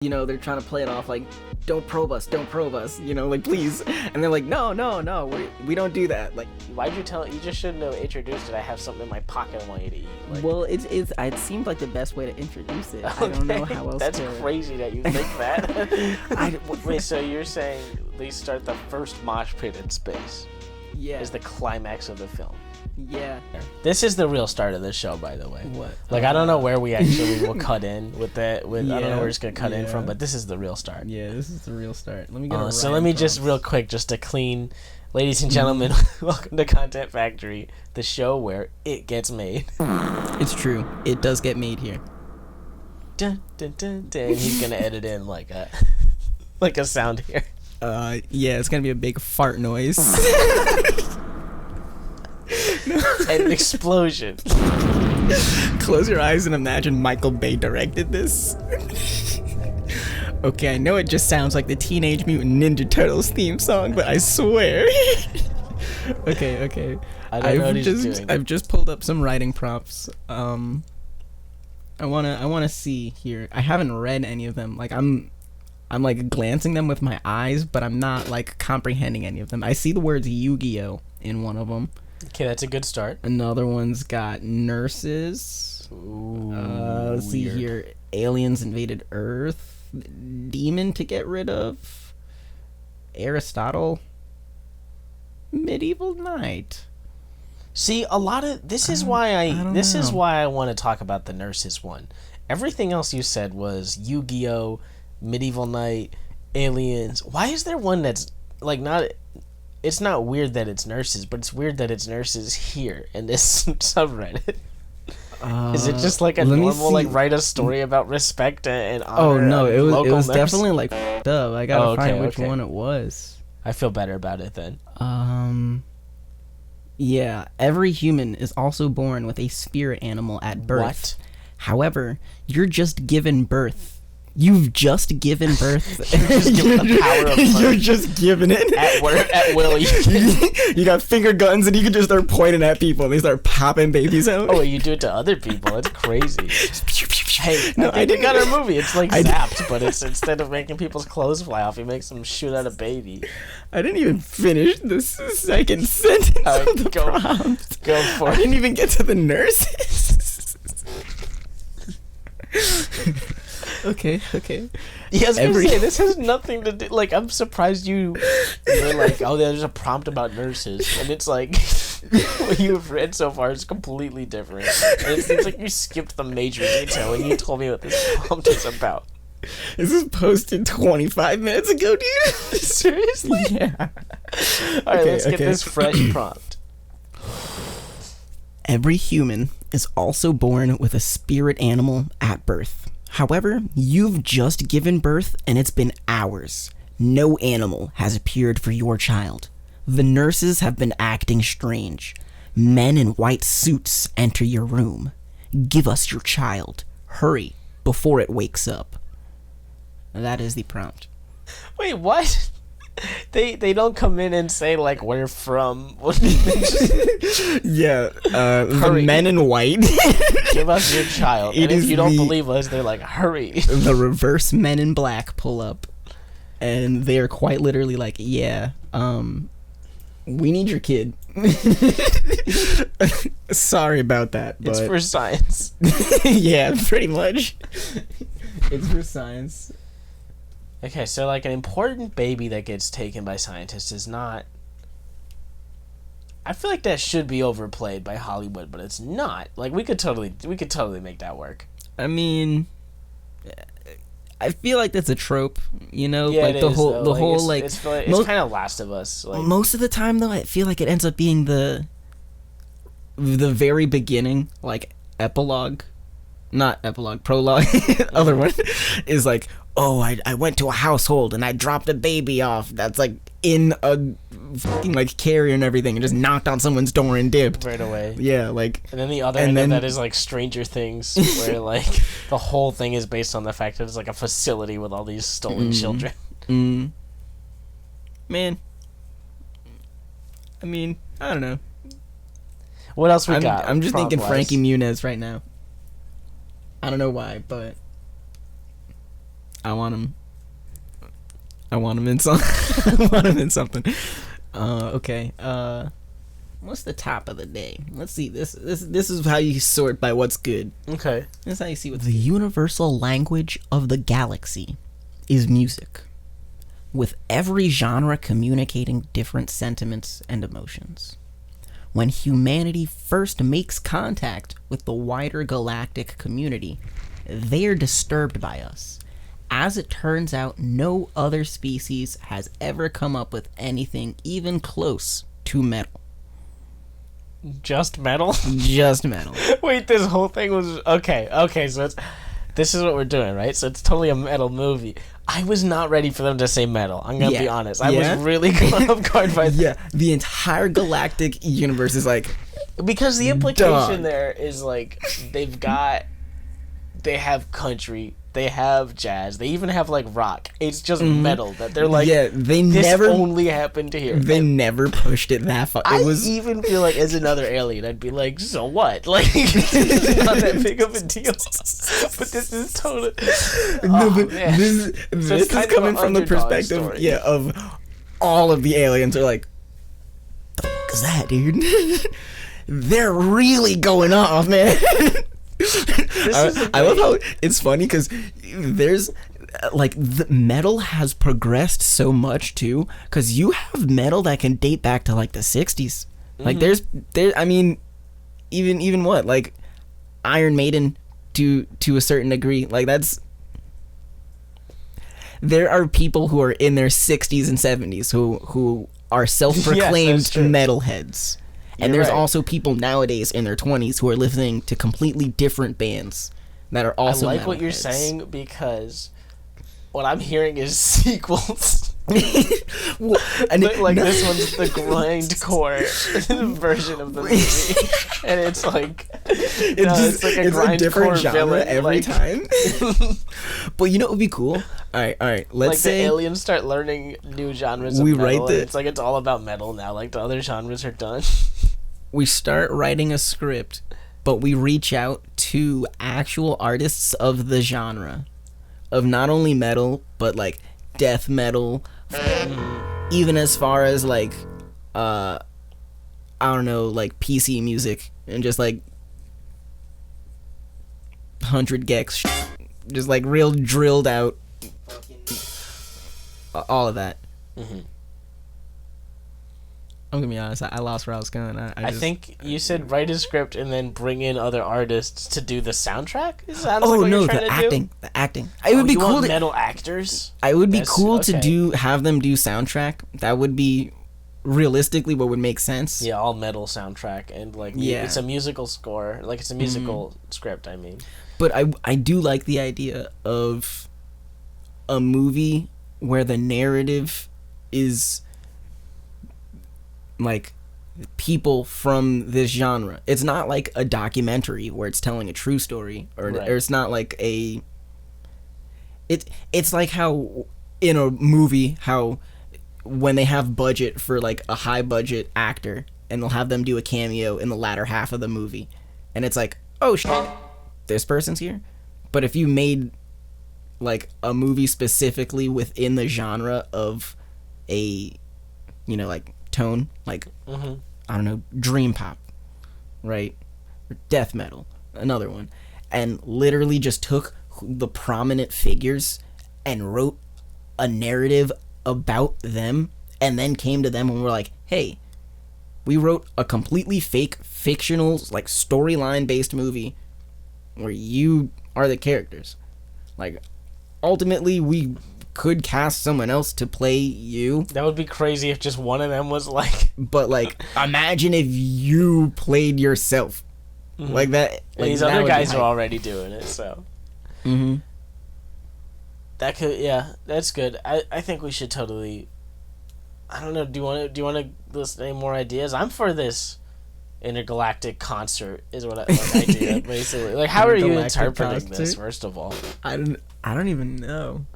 they're trying to play it off like, don't probe us, like, please. And they're like, no, we don't do that. Like, why'd you tell it? You just shouldn't have introduced it. I have something in my pocket I want you to eat. Like, well, it seemed like the best way to introduce it. Okay. I don't know how else That's crazy that you think that. Wait, so you're saying they start the first mosh pit in space? Yeah. Is the climax of the film. Yeah. This is the real start of the show, by the way. What? Like, I don't know where we actually will cut in with that. I don't know where it's going to cut in from, but this is the real start. Yeah, this is the real start. Let me get So let me just real quick, just to clean. Ladies and gentlemen, welcome to Content Factory, the show where it gets made. It's true. It does get made here. Dun, dun, dun, dun. He's going to edit in like a sound here. Yeah, it's going to be a big fart noise. An explosion. Close your eyes and imagine Michael Bay directed this. Okay, I know it just sounds like the Teenage Mutant Ninja Turtles theme song, but I swear. Okay. I've just pulled up some writing prompts. I wanna see here. I haven't read any of them. Like I'm like glancing them with my eyes, but I'm not like comprehending any of them. I see the words Yu-Gi-Oh in one of them. Okay, that's a good start. Another one's got nurses. Ooh, let's see here. Aliens invaded Earth. Demon to get rid of. Aristotle. Medieval Knight. See, a lot of this is why I want to talk about the nurses one. Everything else you said was Yu-Gi-Oh, Medieval Knight, aliens. Why is there one that's like not? It's not weird that it's nurses, but it's weird that it's nurses here in this subreddit. Is it just like a normal like write a story about respect and honor? Oh no, it was nurse? Definitely like f***ed up. I gotta find which one it was. I feel better about it then. Yeah, every human is also born with a spirit animal at birth. What? However, you're just given birth. You've just given birth. You're just given the power of birth. You're just given it. At will. You got finger guns and you can just start pointing at people and they start popping babies out. Oh, you do it to other people. That's crazy. Hey, no, I got a movie. It's like Zapped, but it's instead of making people's clothes fly off, he makes them shoot at a baby. I didn't even finish the second sentence of the prompt. Go for it. I didn't even get to the nurses. Okay. Yeah, I was gonna say, this has nothing to do. Like, I'm surprised you're like, oh, there's a prompt about nurses, and it's like what you've read so far is completely different. And it seems like you skipped the major detail when you told me what this prompt is about. This was posted 25 minutes ago, dude. Seriously? Yeah. All right, let's get this fresh prompt. Every human is also born with a spirit animal at birth. However, you've just given birth and it's been hours. No animal has appeared for your child. The nurses have been acting strange. Men in white suits enter your room. Give us your child. Hurry, before it wakes up. That is the prompt. Wait, what? They don't come in and say like we're from. Yeah, the men in white. Give us your child. And if you don't believe us, they're like, hurry. The reverse Men in Black pull up, and they are quite literally like, yeah, we need your kid. Sorry about that. But it's for science. Yeah, pretty much. It's for science. Okay, so like an important baby that gets taken by scientists is not. I feel like that should be overplayed by Hollywood, but it's not. Like we could totally make that work. I mean, I feel like that's a trope, you know, yeah, like it the is, whole though. the Like, whole it's kind of Last of Us. Like, most of the time though, I feel like it ends up being the very beginning, like prologue. Other one is like, oh, I went to a household and I dropped a baby off that's like in a fucking like carrier and everything and just knocked on someone's door and dipped right away. Yeah, like. And then the other end of that is like Stranger Things, where like the whole thing is based on the fact that it's like a facility with all these stolen children. Man, I mean, I don't know. What else we got? I'm just thinking Frankie Muniz right now. I don't know why, but I want him. I want him in something. I want him in something. Okay. What's the top of the day? Let's see. This is how you sort by what's good. Okay. This is how you see what the universal language of the galaxy is music, with every genre communicating different sentiments and emotions. When humanity first makes contact with the wider galactic community, they are disturbed by us. As it turns out, no other species has ever come up with anything even close to metal. Just metal? Just metal. Wait, this whole thing was... Okay, so this is what we're doing, right? So it's totally a metal movie. I was not ready for them to say metal. I'm going to be honest. I was really caught off guard by that. Yeah, the entire galactic universe is like... Because the implication there is like, they have country, they have jazz, they even have like rock. It's just metal that they're like, this only happened here. They never pushed it that far. I even feel like as another alien, I'd be like, so what? Like, it's not that big of a deal. But this is totally... This is coming from the perspective, of all of the aliens are like, the fuck is that, dude? They're really going off, man. I love how it's funny because there's like the metal has progressed so much too, because you have metal that can date back to like the 60s. Like there I mean even what, like Iron Maiden to a certain degree, like there are people who are in their 60s and 70s who are self-proclaimed metalheads. And there's also people nowadays in their 20s who are listening to completely different bands that are also I like what you're saying, because what I'm hearing is sequels. This one's the grindcore version of the movie. And it's like... it's like a different genre villain, every time. But you know what would be cool? Alright, let's say... the aliens start learning new genres of metal. It's like it's all about metal now. Like the other genres are done. We start writing a script, but we reach out to actual artists of the genre. Of not only metal, but like death metal, even as far as like I don't know, like PC music, and just like 100 gex, just like real drilled out, all of that. I'm gonna be honest, I lost where I was going. I think you said write a script and then bring in other artists to do the soundtrack? The acting. It would be cool to metal actors. It would be cool to have them do soundtrack. That would be realistically what would make sense. Yeah, all metal soundtrack, and like it's a musical score, like it's a musical script, I mean. But I do like the idea of a movie where the narrative is like people from this genre. It's not like a documentary where it's telling a true story, or it's not like it's like how in a movie, how when they have budget for like a high budget actor and they'll have them do a cameo in the latter half of the movie, and it's like, oh shit, this person's here. But if you made like a movie specifically within the genre of a, like tone, like I don't know, dream pop, right, or death metal, another one, and literally just took the prominent figures and wrote a narrative about them, and then came to them and were like, hey, we wrote a completely fake fictional like storyline based movie where you are the characters. Like ultimately we could cast someone else to play you. That would be crazy if just one of them was like... But, like, imagine if you played yourself. Like that. Like, these other guys are already doing it, so... That could... Yeah, that's good. I think we should totally... I don't know, do you want to list any more ideas? I'm for this intergalactic concert, is what I do, basically. Like, how are you interpreting this, first of all? I don't even know.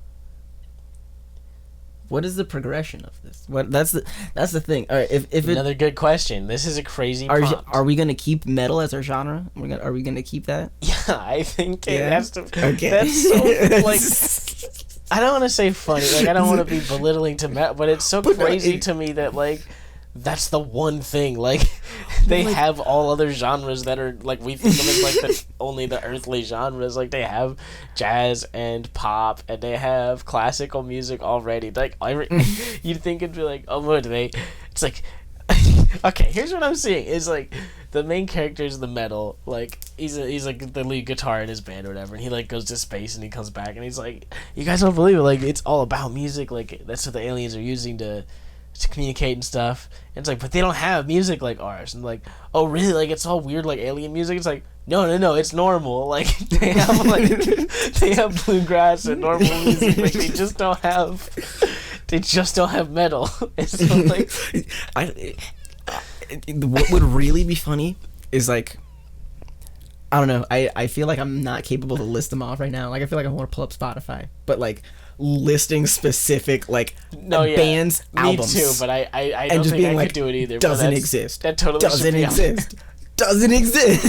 What is the progression of this? That's the thing. All right, if another good question. This is a crazy prompt. Are we gonna keep metal as our genre? Are we gonna keep that? Yeah, I think it has to. Okay. That's so like. I don't want to say funny. Like, I don't want to be belittling to Matt, but it's so crazy to me that, like, that's the one thing. Like, they have all other genres that are, like, we think of as, like, only the earthly genres. Like, they have jazz and pop, and they have classical music already. Like, you'd think it'd be like, oh, what do they... It's like... Okay, here's what I'm seeing. Is like the main character is the metal. Like he's like the lead guitar in his band or whatever, and he like goes to space and he comes back and he's like, you guys don't believe it. Like it's all about music. Like that's what the aliens are using to communicate and stuff. And it's like, but they don't have music like ours. And like, oh really? Like it's all weird like alien music. It's like, no, it's normal. Like they have bluegrass and normal music. Like they just don't have metal. And so like, what would really be funny is like, I don't know. I feel like I'm not capable to list them off right now. Like I feel like I want to pull up Spotify, but like listing specific like bands, albums. Me too, but I don't think I could do it either. Doesn't exist. That totally doesn't exist. Doesn't exist.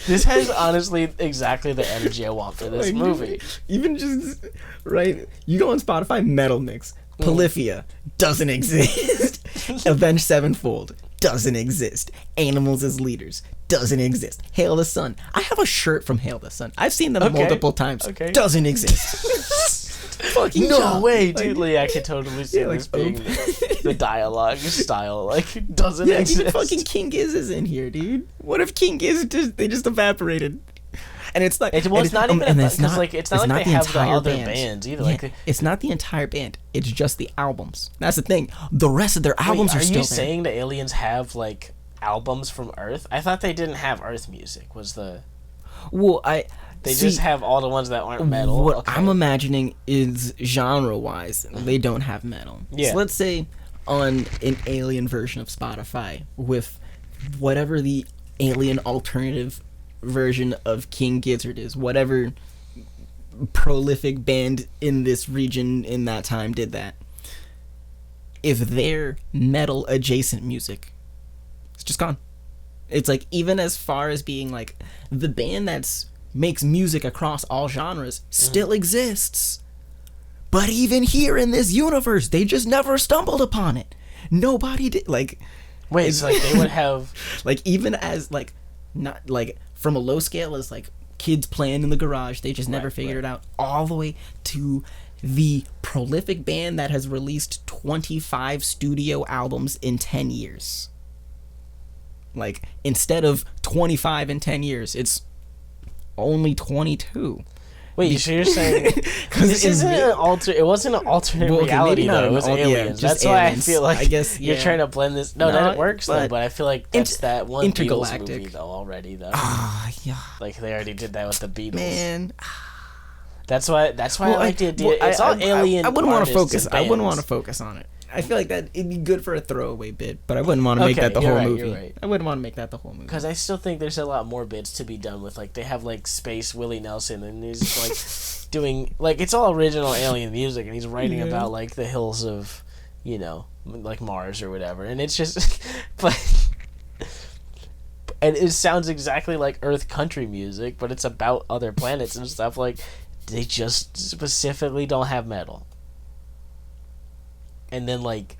This has honestly exactly the energy I want for this movie. Even just right, you go on Spotify, metal mix, Polyphia doesn't exist. Avenged Sevenfold doesn't exist. Animals as Leaders doesn't exist. Hail the Sun. I have a shirt from Hail the Sun. I've seen them multiple times. Doesn't exist. Fucking no way, dude. Like, I could totally see this being the dialogue style. Like, doesn't exist. Even fucking King Giz is in here, dude. What if King Giz they just evaporated? And it's like, it's not even because like it's not like they have the other bands either. Yeah, like it's not the entire band. It's just the albums. That's the thing. The rest of their albums are still there. Are you saying the aliens have like albums from Earth? I thought they didn't have Earth music. Was the They just have all the ones that aren't metal. What I'm imagining is genre-wise, they don't have metal. Yeah. So let's say on an alien version of Spotify with whatever the alien alternative version of King Gizzard is, whatever prolific band in this region in that time did that. If their metal adjacent music, it's just gone. It's like, even as far as being like the band that's makes music across all genres still exists, but even here in this universe they just never stumbled upon it. Nobody did. Like, wait, it's like they would have like, even as like, not like from a low scale as like kids playing in the garage, they just never figured it out, all the way to the prolific band that has released 25 studio albums in 10 years. Like, instead of 25 in 10 years, it's only 22. Wait, so you're saying this isn't it wasn't an alternate reality though, it was aliens. That's why I feel like, I guess, you're trying to blend this. No, that works though, but I feel like that's that one Intergalactic Beatles movie though already though. Yeah. Like they already did that with the Beatles. Man. That's why I like the idea. It's all alien. I wouldn't want to focus. I wouldn't want to focus on it. I feel like that it'd be good for a throwaway bit, but I wouldn't want to make that the whole movie. Right. I wouldn't want to make that the whole movie. Because I still think there's a lot more bits to be done with. Like, they have, like, Space Willie Nelson, and he's, like, doing... Like, it's all original alien music, and he's writing about, like, the hills of, you know, like, Mars or whatever. And it's just... But... And it sounds exactly like Earth country music, but it's about other planets and stuff. Like, they just specifically don't have metal. And then, like,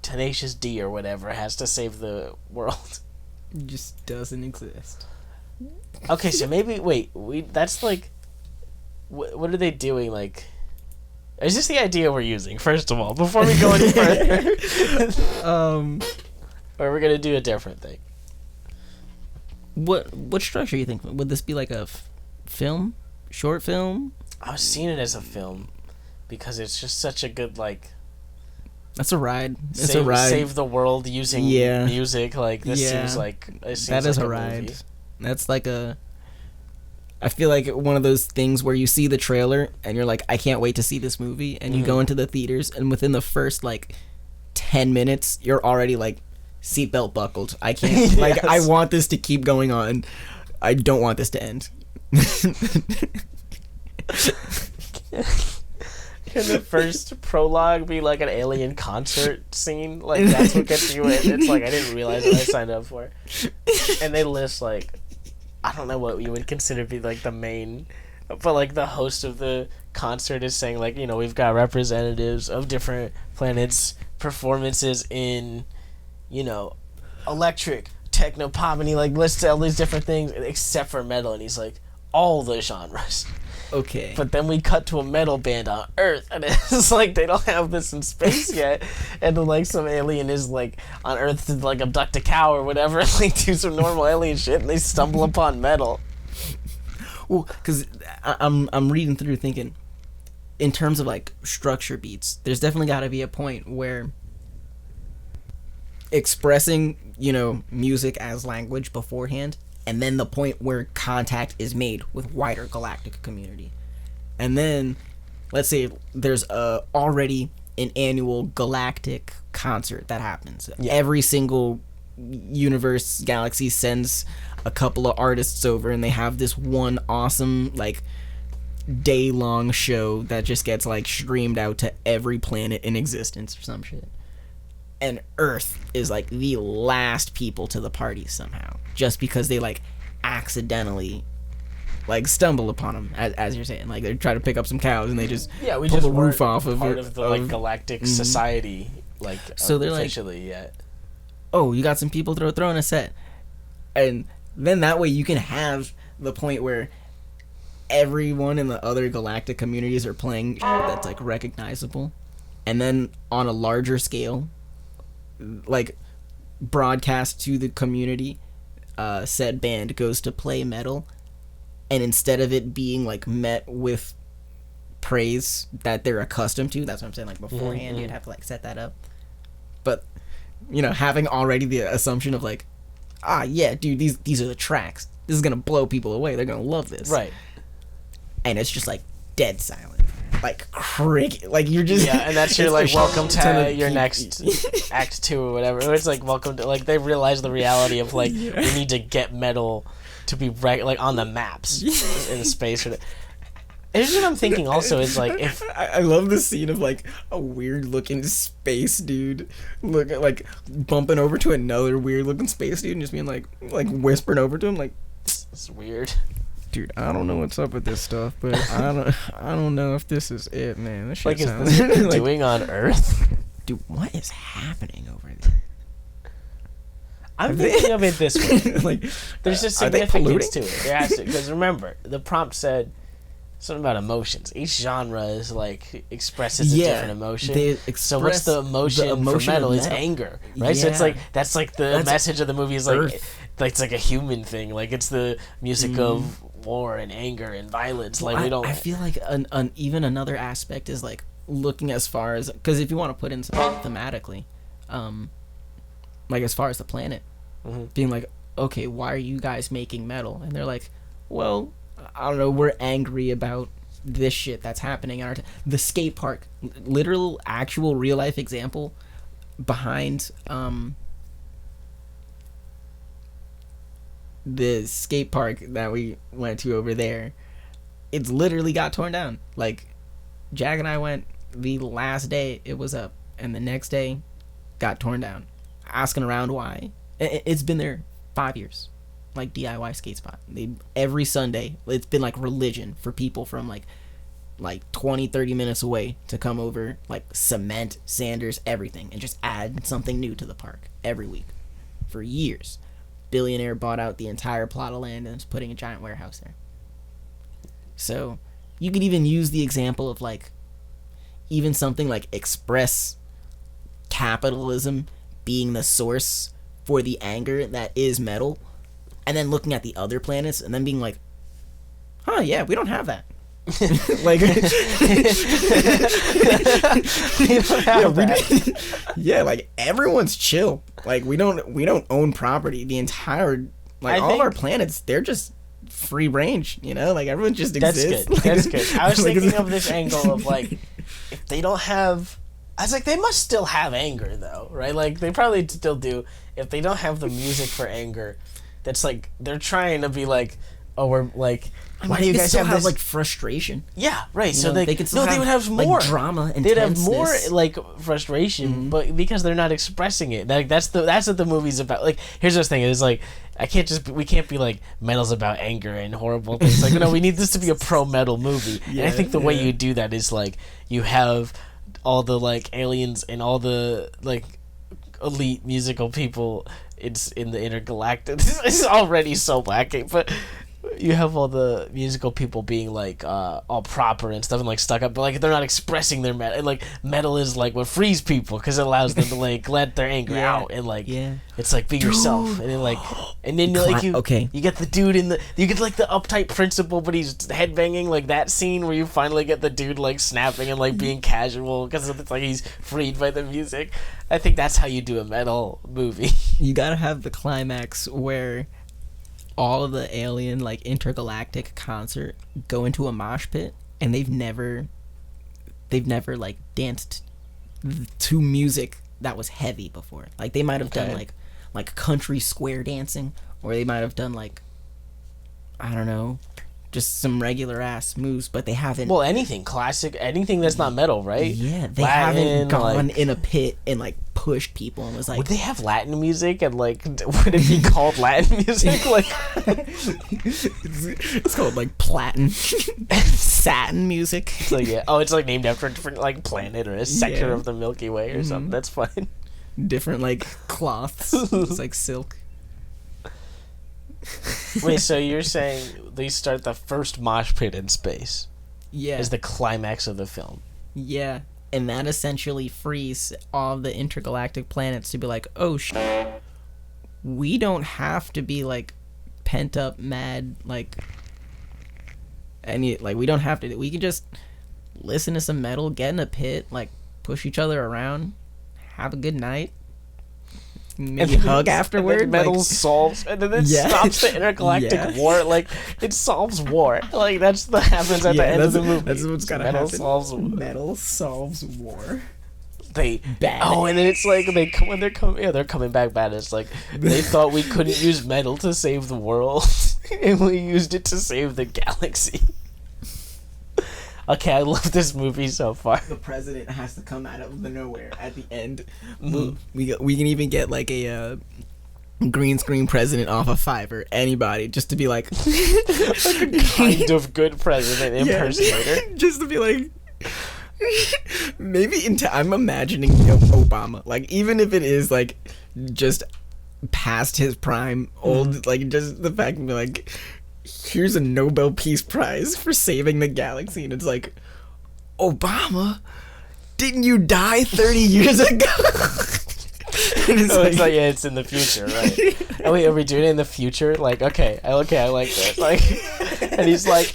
Tenacious D or whatever has to save the world. It just doesn't exist. Okay, so maybe... Wait, that's, like... What are they doing, like... Is this the idea we're using, first of all, before we go any further? Or we're going to do a different thing? What structure you think? Would this be, like, a film? Short film? I was seeing it as a film. Because it's just such a good, like... That's a ride. It's a ride. Save the world using music. Like, this seems like... That is a ride. Movie. That's like a... I feel like one of those things where you see the trailer and you're like, I can't wait to see this movie. And you go into the theaters and within the first, like, 10 minutes, you're already, like, seatbelt buckled. I can't... Yes. Like, I want this to keep going on. I don't want this to end. Can the first prologue be like an alien concert scene? Like, that's what gets you in. It's like, I didn't realize what I signed up for. And they list, like, I don't know what you would consider to be, like, the main But like the host of the concert is saying like, you know, we've got representatives of different planets, performances in, you know, electric, techno, pop, and he like lists all these different things except for metal, and he's like, all the genres. Okay. But then we cut to a metal band on Earth, and it's like they don't have this in space yet, and then like some alien is like on Earth to like abduct a cow or whatever, and like do some normal alien shit, and they stumble upon metal. Well, because I'm reading through thinking, in terms of like structure beats, there's definitely got to be a point where expressing, you know, music as language beforehand, and then the point where contact is made with wider galactic community. And then, let's say there's already an annual galactic concert that happens. Yeah. Every single universe, galaxy sends a couple of artists over, and they have this one awesome, like, day-long show that just gets, like, streamed out to every planet in existence or some shit. And Earth is like the last people to the party somehow, just because they like accidentally like stumble upon them, as you're saying, like they try to pick up some cows and they just we pull just the roof off of part of the like galactic society, like so they're officially like, yet. Oh, you got some people throwing a set, and then that way you can have the point where everyone in the other galactic communities are playing that's like recognizable, and then on a larger scale, like broadcast to the community, said band goes to play metal, and instead of it being like met with praise that they're accustomed to, that's what I'm saying, like beforehand you'd have to like set that up, but you know, having already the assumption of like, yeah dude, these are the tracks, this is gonna blow people away, they're gonna love this, right? And it's just like dead silent, like cricket, like you're just and that's your like welcome to your next act 2 or whatever. It's like welcome to, like they realize the reality of like we need to get metal to be like on the maps in space. And what I'm thinking also is like, if I love the scene of like a weird looking space dude like bumping over to another weird looking space dude and just being like whispering over to him like, it's weird. Dude, I don't know what's up with this stuff, but I don't know if this is it, man. This shit like, is this what they're like, doing on Earth? Dude, what is happening over there? I'm thinking of it this way. Like, there's a significance to it. There has to, because remember, the prompt said something about emotions. Each genre is like expresses a different emotion. So what's the emotion for metal? Is anger, right? So it's like that's like the message of the movie is like it's like a human thing. Like it's the music of war and anger and violence. Like we don't. I feel like an even another aspect is like looking as far as, because if you want to put in something thematically, like as far as the planet, being like, okay, why are you guys making metal? And they're like, well, I don't know, we're angry about this shit that's happening in the skate park. Literal, actual, real life example behind the skate park that we went to over there. It's literally got torn down. Like, Jack and I went the last day it was up, and the next day got torn down. Asking around why. It's been there 5 years. Like DIY skate spot. Every Sunday, it's been like religion for people from like 20-30 minutes away to come over, like cement, sanders, everything, and just add something new to the park every week for years. Billionaire bought out the entire plot of land and is putting a giant warehouse there. So you could even use the example of like even something like express capitalism being the source for the anger that is metal, and then looking at the other planets and then being like, yeah, we don't have that. Like, like everyone's chill. Like we don't own property. The entire all of our planets, they're just free range. You know, like everyone just exists. That's good. I was thinking of this angle of like, if they don't have, I was like, they must still have anger though, right? Like they probably still do. If they don't have the music for anger, that's like they're trying to be like, oh, we're like Why do you guys have this? like frustration? Yeah, right. So they could still they would have more like, drama. They'd have more like frustration, but because they're not expressing it. Like that's what the movie's about. Like here's the thing: is like we can't be like metal's about anger and horrible things. Like no, we need this to be a pro metal movie. And I think the way you do that is like you have all the like aliens and all the like elite musical people. It's in the Intergalactic. It's already so lacking, but you have all the musical people being like all proper and stuff and like stuck up, but like they're not expressing their metal. And, like metal is like what frees people because it allows them to like let their anger out and like it's like be yourself and then like and then like you get the dude you get like the uptight principal but he's headbanging, like that scene where you finally get the dude like snapping and like being casual because it's like he's freed by the music. I think that's how you do a metal movie. You gotta have the climax where all of the alien like intergalactic concert go into a mosh pit and they've never like danced to music that was heavy before. Like they might have done like country square dancing, or they might have done like, I don't know, just some regular ass moves, but they haven't. Well, anything classic, anything that's not metal, right? Yeah, they Latin, haven't gone in a pit and like pushed people and was like. Would they have Latin music and like? Would it be called Latin music? Like, it's called like platin, satin music. So yeah, it's like named after a different like planet or a sector of the Milky Way or something. That's fine. Different like cloths. It's like silk. Wait, so you're saying they start the first mosh pit in space? Yeah. Is the climax of the film? Yeah, and that essentially frees all the intergalactic planets to be like, oh we don't have to be like pent up mad like we don't have to. We can just listen to some metal, get in a pit, like push each other around, have a good night. Maybe hug afterward. And then metal solves, and then it stops the intergalactic war. Like it solves war. Like that's what happens at the end of the movie. That's what's gotta happen. Metal solves war. And then it's like they're coming back bad. It's like they thought we couldn't use metal to save the world, and we used it to save the galaxy. Okay, I love this movie so far. The president has to come out of the nowhere at the end. We can even get like a green screen president off of Fiverr. Anybody, just to be like a kind of good president impersonator. Just to be like, maybe I'm imagining Obama. Like even if it is like just past his prime, old, like just the fact that like. Here's a Nobel Peace Prize for saving the galaxy, and it's like, Obama, didn't you die 30 years ago? It's in the future, right? Oh wait, are we doing it in the future? Like, okay, I like that. Like, and he's like,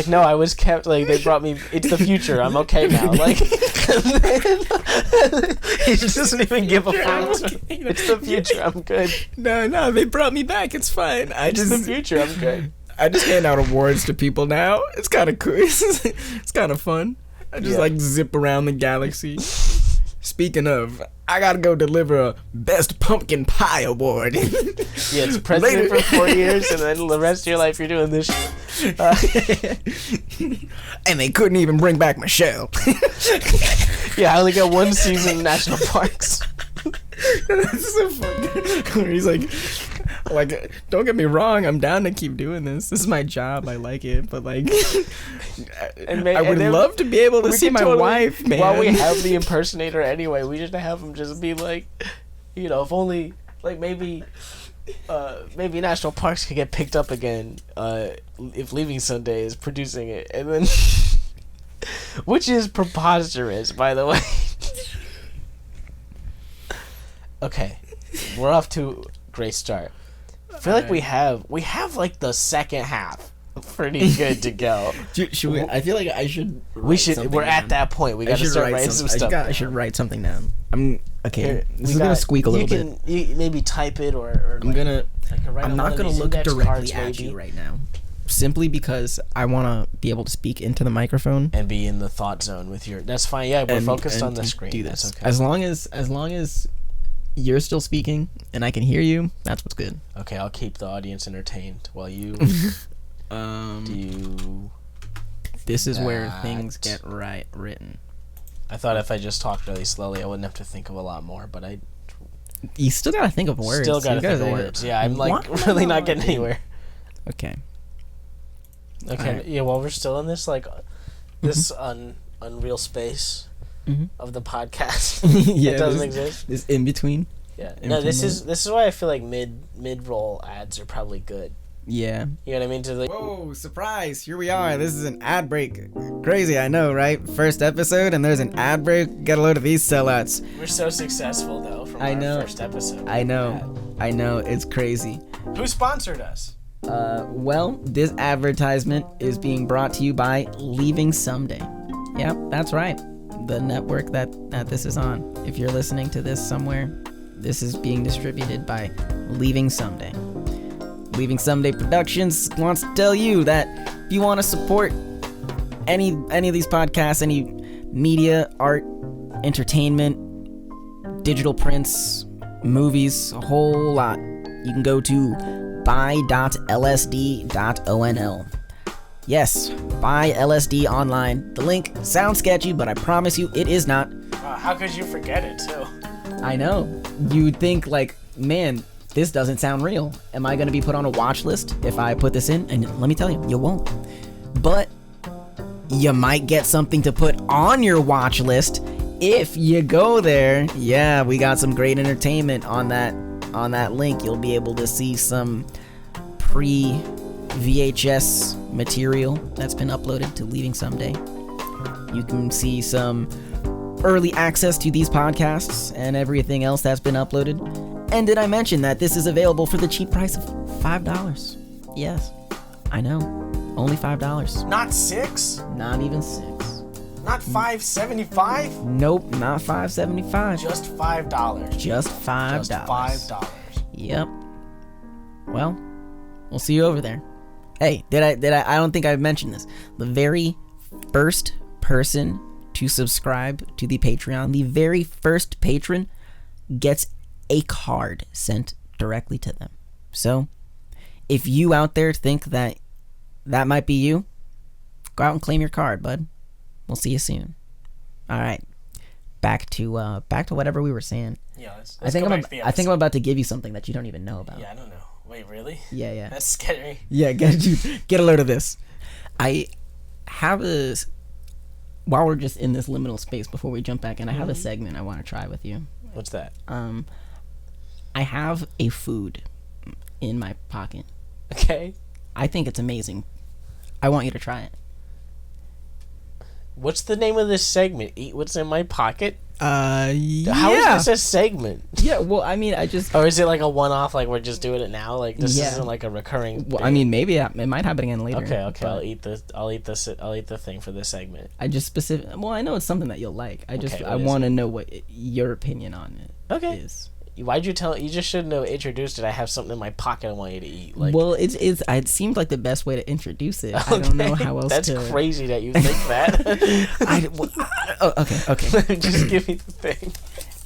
no, I was kept. Like, they brought me. It's the future. I'm okay now. Like, he just doesn't even give a fuck. It's the future. I'm good. No, they brought me back. It's fine. It's the future. I'm good. I just hand out awards to people now. It's kind of cool. It's kind of fun. I just like zip around the galaxy. Speaking of, I gotta go deliver a Best Pumpkin Pie Award. It's president for 4 years, and then the rest of your life you're doing this shit. And they couldn't even bring back Michelle. I only got one season in national parks. That's so funny. He's like, don't get me wrong, I'm down to keep doing this. This is my job. I like it, but like, I would love to be able to see my wife, man. While we have the impersonator anyway, we should have him just be like, if only, like maybe national parks could get picked up again if ListeningSomeDay is producing it, and then, which is preposterous, by the way. Okay, we're off to a great start. I feel like we have like the second half pretty good to go. Should we? I feel like I should. We're at that point. We got to start writing some stuff. I should write something down. Okay. This is gonna squeak a little bit. You maybe type it or I'm not gonna look directly at you right now. Simply because I want to be able to speak into the microphone and be in the thought zone with your. That's fine. Yeah, we're focused on the screen. Do this. That's okay. As long as you're still speaking and I can hear you, that's what's good. Okay, I'll keep the audience entertained while you This is where things get written. I thought if I just talked really slowly, I wouldn't have to think of a lot more, but You still gotta think of words. Still gotta think of words. Yeah, I'm like really not getting anywhere. Okay. Okay. Right. Yeah. Well, we're still in this this unreal space of the podcast. Yeah, it doesn't exist. This in between. Yeah. No. This is why I feel like mid roll ads are probably good. Yeah. You know what I mean? Whoa, surprise! Here we are. This is an ad break. Crazy, I know, right? First episode, and there's an ad break. Get a load of these sellouts. We're so successful, though, from our first episode. I know. It's crazy. Who sponsored us? Well, this advertisement is being brought to you by ListeningSomeDay. Yep, that's right. The network that this is on. If you're listening to this somewhere, this is being distributed by ListeningSomeDay. ListeningSomeDay Productions wants to tell you that if you want to support any of these podcasts, any media, art, entertainment, digital prints, movies, a whole lot, you can go to buy.lsd.onl. Yes, buy LSD online. The link sounds sketchy, but I promise you it is not. How could you forget it, too? I know. You'd think, man, this doesn't sound real. Am I going to be put on a watch list if I put this in? And let me tell you, you won't. But you might get something to put on your watch list if you go there. Yeah, we got some great entertainment on that link. You'll be able to see some pre-VHS material that's been uploaded to ListeningSomeDay. You can see some early access to these podcasts and everything else that's been uploaded. And did I mention that this is available for the cheap price of $5? Yes, I know. Only $5. Not $6? Not even $6. Not $5.75? Nope, not $5.75. Just $5. Just $5. Just $5. Yep. Well, we'll see you over there. Hey, did I don't think I've mentioned this. The very first person to subscribe to the Patreon, the very first patron gets a card sent directly to them. So, if you out there think that might be you, go out and claim your card, bud. We'll see you soon. All right, back to whatever we were saying. Yeah, I think I'm about to give you something that you don't even know about. Yeah, I don't know. Wait, really? Yeah. That's scary. Yeah, get a load of this. I have while we're just in this liminal space before we jump back in, I have a segment I want to try with you. What's that? I have a food in my pocket. Okay. I think it's amazing. I want you to try it. What's the name of this segment? Eat what's in my pocket? Yeah. How is this a segment? Yeah, well, I mean, Or is it like a one-off, like we're just doing it now? Like, this isn't like a recurring Well, I mean, maybe it might happen again later. Okay, I'll eat the thing for this segment. I know it's something that you'll like. I want to know what your opinion on it is. Why'd you tell? You just shouldn't have introduced it. I have something in my pocket I want you to eat. Well, it seemed like the best way to introduce it. Okay. I don't know how else. That's crazy that you think that. Okay. Just give me the thing.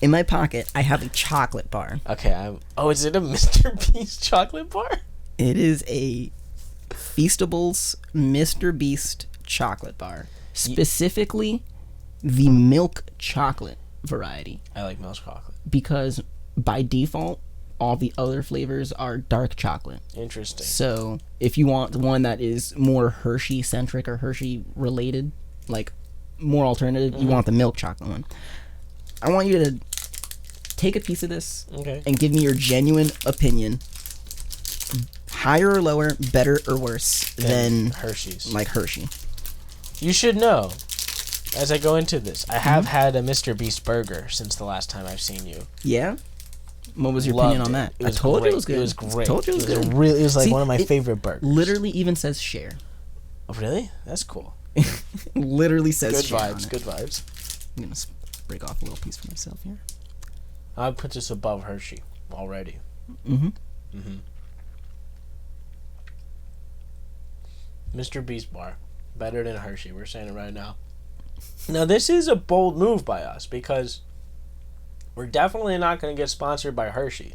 In my pocket, I have a chocolate bar. Okay. Is it a Mr. Beast chocolate bar? It is a Feastables Mr. Beast chocolate bar. Specifically, the milk chocolate variety. I like milk chocolate. Because by default, all the other flavors are dark chocolate. Interesting. So if you want one that is more Hershey-centric or Hershey-related, like more alternative, you want the milk chocolate one. I want you to take a piece of this and give me your genuine opinion. Higher or lower, better or worse than Hershey's. Like Hershey. You should know, as I go into this, I have had a Mr. Beast burger since the last time I've seen you. Yeah? What was your opinion on that? I told you it was good. It was great. Told you it was good. It was like one of my favorite burgers. Literally even says share. Oh, really? That's cool. Literally says good share. Good vibes. I'm going to break off a little piece for myself here. I would put this above Hershey already. Mr. Beast bar. Better than Hershey. We're saying it right now. Now, this is a bold move by us because we're definitely not going to get sponsored by Hershey.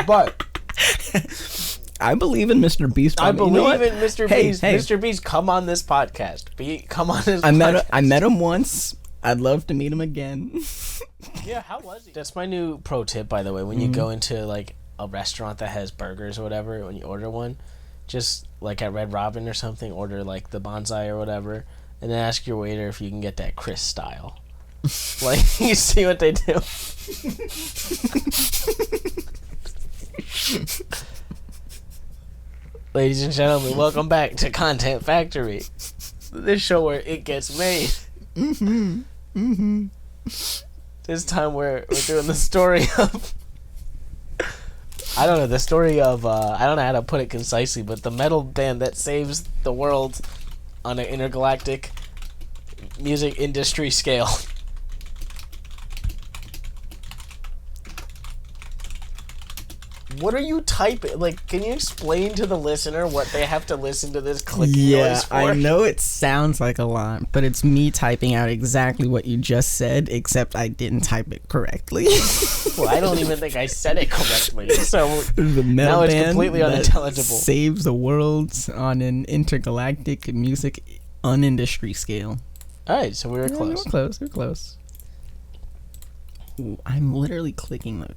But I believe in Mr. Beast. I believe in Mr. Beast. Hey. Mr. Beast, come on this podcast. Come on this podcast. I met him once. I'd love to meet him again. Yeah, how was he? That's my new pro tip, by the way. When you go into like a restaurant that has burgers or whatever, when you order one, just like at Red Robin or something, order like the bonsai or whatever, and then ask your waiter if you can get that Chris style. Like, you see what they do. Ladies and gentlemen, welcome back to Content Factory, this show where it gets made. This time we're doing the story of, I don't know, the story of, I don't know how to put it concisely, but the metal band that saves the world on an intergalactic music industry scale. What are you typing? Like, can you explain to the listener what they have to listen to this clicking noise for? I know it sounds like a lot, but it's me typing out exactly what you just said, except I didn't type it correctly. Well, I don't even think I said it correctly, so the metal now it's band completely that unintelligible. Saves the world on an intergalactic music unindustry scale. Alright, so we were close. We're close. Ooh, I'm literally clicking the...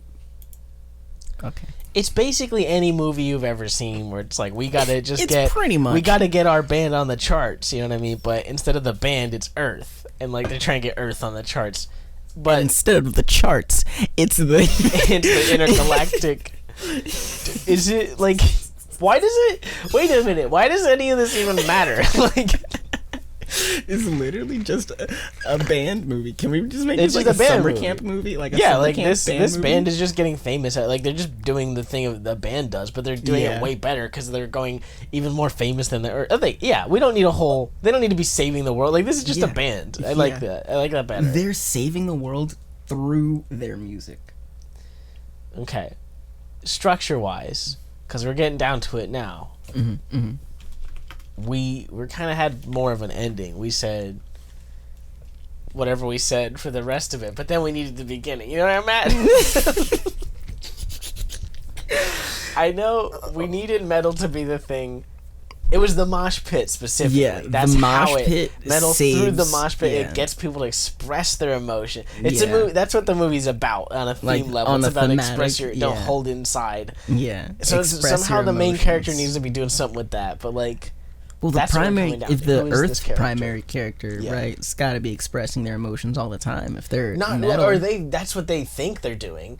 Okay. It's basically any movie you've ever seen where it's like, we gotta just pretty much. we gotta get our band on the charts, you know what I mean? But instead of the band, it's Earth. And like, they're trying to get Earth on the charts. But and instead of the charts, it's the... it's the intergalactic... Is it, like... Why does it... Wait a minute. Why does any of this even matter? Like... It's literally just a band movie. Can we just make It's it like just a a band summer movie. camp movie? Like a yeah, summer like camp this movie? band is just getting famous at, like, they're just doing the thing the band does, but they're doing Yeah. it way better because they're going even more famous than the Earth. We don't need a whole... They don't need to be saving the world. Like, this is just a Yeah. band. I like that. I like that better. They're saving the world through their music. Okay. Structure-wise, because we're getting down to it now, we're kind of had more of an ending. We said whatever we said for the rest of it, but then we needed the beginning. You know where I'm at? I know we needed metal to be the thing. It was the mosh pit specifically. Yeah, that's the mosh how pit metal saves, through the mosh pit. yeah. It gets people to express their emotion. It's Yeah. a movie. That's what the movie's about on a theme Like, level. on It's a about thematic, express your, don't yeah. hold inside. Yeah. So express somehow your the main character emotions. needs to be doing something with that, but like, Well, the that's what we're primary, coming down if to. the Who is this Earth's character? primary character, Yeah. right, it's got to be expressing their emotions all the time. If they're not metal, or that's what they think they're doing,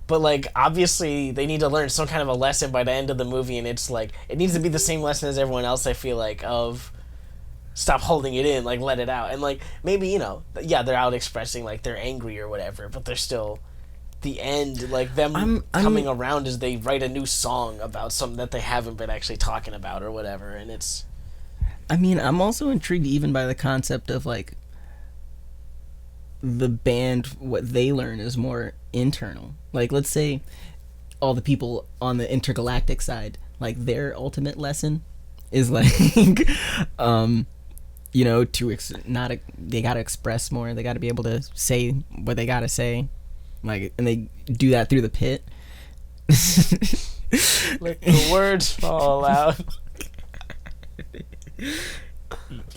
but like, obviously they need to learn some kind of a lesson by the end of the movie, and it's like, it needs to be the same lesson as everyone else. I feel like, of stop holding it in, like, let it out. And like, maybe, you know, yeah, they're out expressing like they're angry or whatever, but they're still the end, like them I'm- coming around as they write a new song about something that they haven't been actually talking about or whatever. And it's, I mean, I'm also intrigued even by the concept of like the band, what they learn is more internal. Like, let's say all the people on the intergalactic side, like, their ultimate lesson is like, you know, they gotta express more. They gotta be able to say what they gotta say, like, and they do that through the pit. like, the words fall out.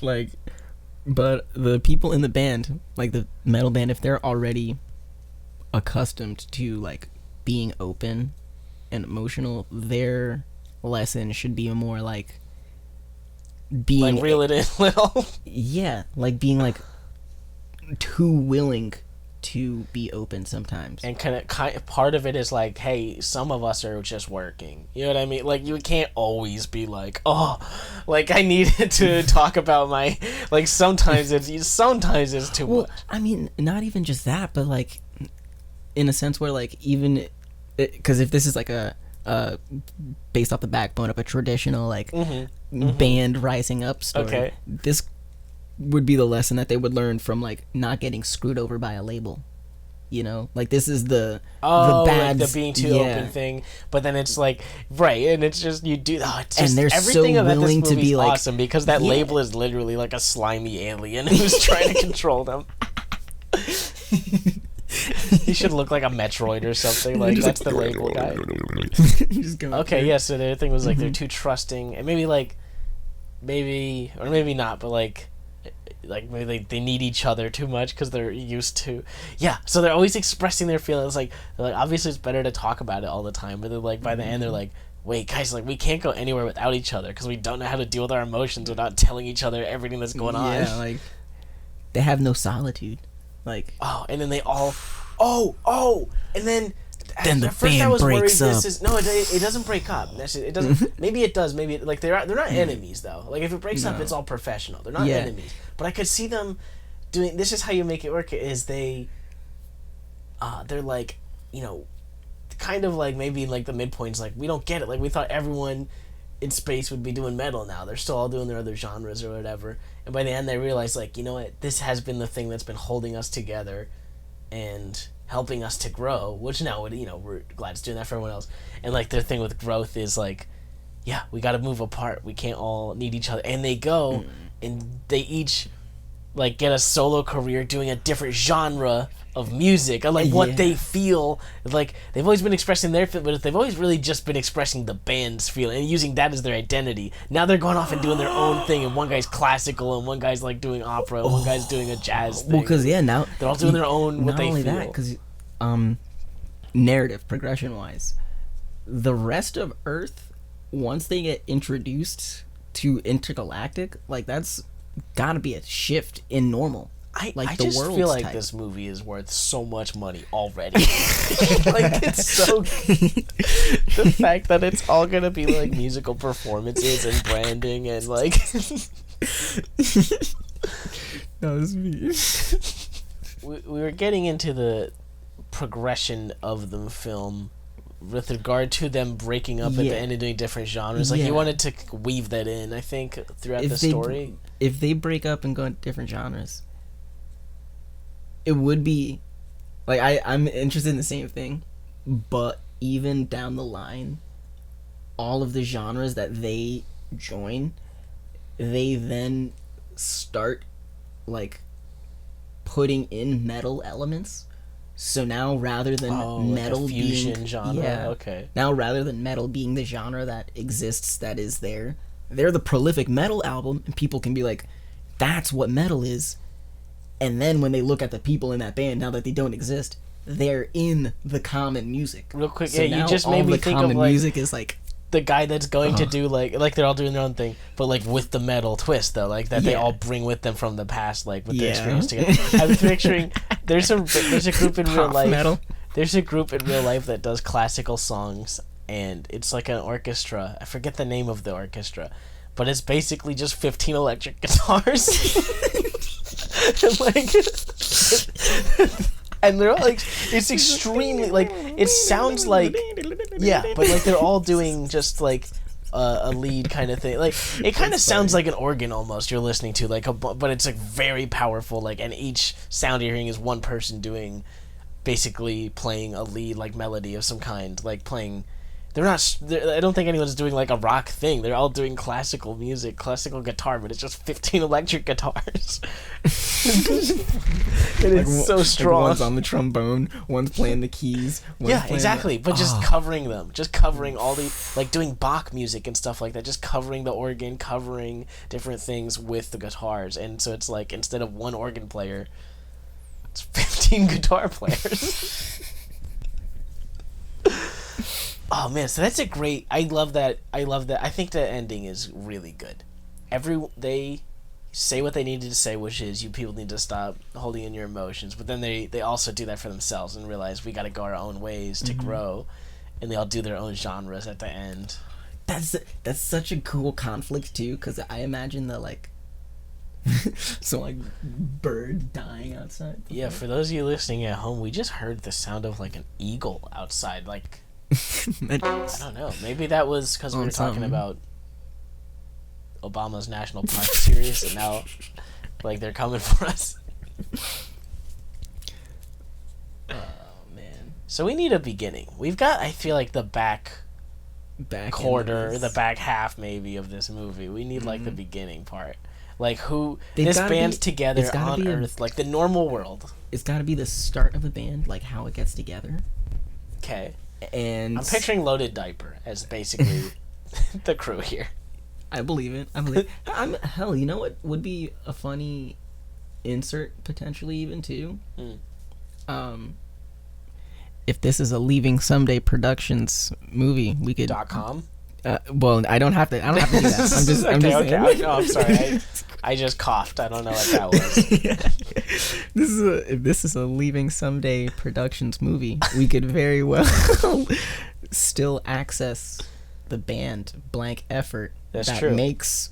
Like, but the people in the band, like the metal band, if they're already accustomed to like being open and emotional, their lesson should be more like being Like, reel it in little. yeah, like being like too willing to be open sometimes. And part of it is like, hey, some of us are just working. You know what I mean? Like, you can't always be like, oh, like, I needed to talk about my, like, sometimes it's too Well, much. I mean, not even just that, but like in a sense where like, even because if this is like a based off the backbone of a traditional like band rising up story, Okay. this would be the lesson that they would learn from like not getting screwed over by a label. You know, like, this is the bad, like the being too open thing. But then it's like, right, and it's just, you do, it's just, and they're everything so about this willing to movie's be like, awesome, because that yeah. label is literally like a slimy alien who's trying to control them. He should look like a Metroid or something. Like that's the label guy. Okay, yeah. So their thing was like they're too trusting, and maybe or maybe not, but like maybe they need each other too much because they're used to. Yeah. So they're always expressing their feelings. Like they're like obviously it's better to talk about it all the time, but they're like by the end they're like, wait guys, like we can't go anywhere without each other because we don't know how to deal with our emotions without telling each other everything that's going on. Yeah, like they have no solitude. Like and then they all and then the band breaks up. It doesn't break up. It doesn't. Maybe it does. Maybe like they're not enemies though. Like if it breaks up, it's all professional. They're not enemies. But I could see them doing. This is how you make it work. Is they're like, kind of like maybe like the midpoints. Like we don't get it. Like we thought everyone in space would be doing metal now. They're still all doing their other genres or whatever. And by the end, they realize like, you know what? This has been the thing that's been holding us together, and helping us to grow, which now we're glad it's doing that for everyone else. And like their thing with growth is like, yeah, we got to move apart. We can't all need each other. And they go and they each like get a solo career doing a different genre of music, or like what they feel. Like they've always been expressing their feel, but they've always really just been expressing the band's feeling and using that as their identity. Now they're going off and doing their own thing, and one guy's classical and one guy's like doing opera and one guy's doing a jazz thing. Well, because now they're all doing their own what they feel. Not only that, because narrative progression wise, the rest of Earth, once they get introduced to Intergalactic, like that's gotta be a shift in normal. I just feel like this movie is worth so much money already. Like it's so the fact that it's all gonna be like musical performances and branding and like that was me. We were getting into the progression of the film with regard to them breaking up at the end and doing different genres. Like he wanted to weave that in, I think, throughout the story. If they break up and go into different genres, it would be like I'm interested in the same thing, but even down the line, all of the genres that they join, they then start like putting in metal elements. So now rather than metal like a fusion being genre, now rather than metal being the genre that exists, that is there, they're the prolific metal album, and people can be like, that's what metal is. And then when they look at the people in that band, now that they don't exist, they're in the common music. Real quick, so you just made me think of like music is like the guy that's going to do like they're all doing their own thing, but like with the metal twist though, like that they all bring with them from the past, like with their experience together. I'm picturing there's a group in real life. Metal. There's a group in real life that does classical songs, and it's like an orchestra. I forget the name of the orchestra, but it's basically just 15 electric guitars. And they're all like, it's extremely like, it sounds like, but like they're all doing just like a lead kind of thing. Like it kind of sounds like an organ almost you're listening to, like but it's like very powerful. Like, and each sound you're hearing is one person doing, basically playing a lead like melody of some kind, like playing. I don't think anyone's doing like a rock thing. They're all doing classical music, classical guitar, but it's just 15 electric guitars. It's so strong. Like one's on the trombone, one's playing the keys. Exactly. But just covering them, just covering all the, like doing Bach music and stuff like that, just covering the organ, covering different things with the guitars. And so it's like, instead of one organ player, it's 15 guitar players. Oh man, so that's a great. I love that. I think the ending is really good. They say what they needed to say, which is you people need to stop holding in your emotions. But then they also do that for themselves and realize we got to go our own ways to grow, and they all do their own genres at the end. That's such a cool conflict too, because I imagine the like. So like bird dying outside. Yeah, for those of you listening at home, we just heard the sound of like an eagle outside, like. I don't know. Maybe that was because we were talking about Obama's National Park series, and now, like, they're coming for us. Oh man! So we need a beginning. We've got, I feel like, the back quarter, the back half maybe of this movie. We need like the beginning part. Like who They've this gotta band's be- together it's gotta on be a- Earth, like the normal world. It's got to be the start of a band, like how it gets together. Okay. And I'm picturing Loaded Diaper as basically the crew here. I believe it. Hell, you know what would be a funny insert potentially even too? If this is a Leaving Someday Productions movie, we could. .com. Well, I don't have to do that. I'm just. I'm just saying. I'm sorry. I just coughed. I don't know what that was. If this is a Leaving Someday Productions movie, we could very well still access the band Blank Effort. That's that true. Makes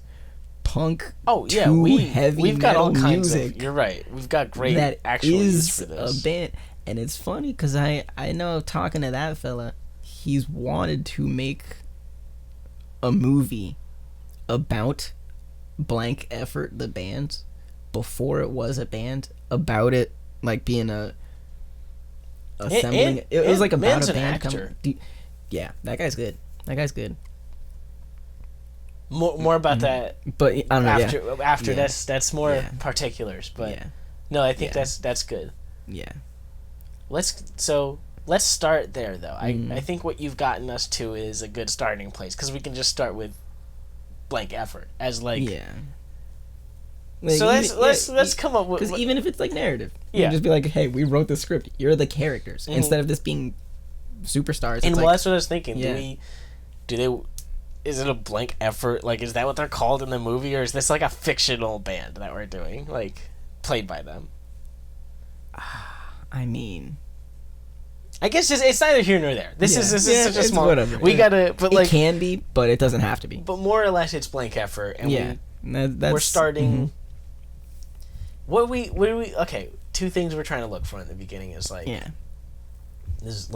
punk. Oh yeah, we've got all kinds of. You're right. We've got great that actual use for this. A band, and it's funny because I know talking to that fella, he's wanted to make a movie about Blank Effort, the band, before it was a band, about it like being assembling. It was like about a band. Yeah, that guy's good. More about that, but I don't know. After that's more particulars, but no, I think that's good. Yeah. Let's start there though. I think what you've gotten us to is a good starting place because we can just start with Blank Effort as like Like, so let's come up with, because even if it's like narrative, you yeah, can just be like, hey, we wrote the script. You're the characters instead of this being superstars. And well, that's what I was thinking. Is it a Blank Effort? Like, is that what they're called in the movie, or is this like a fictional band that we're doing, like played by them? I mean, I guess it's neither here nor there. This is such a small. Whatever. We gotta, but like it can be, but it doesn't have to be. But more or less, it's Blank Effort, and we're starting. Mm-hmm. What do we? Okay, two things we're trying to look for in the beginning is like, this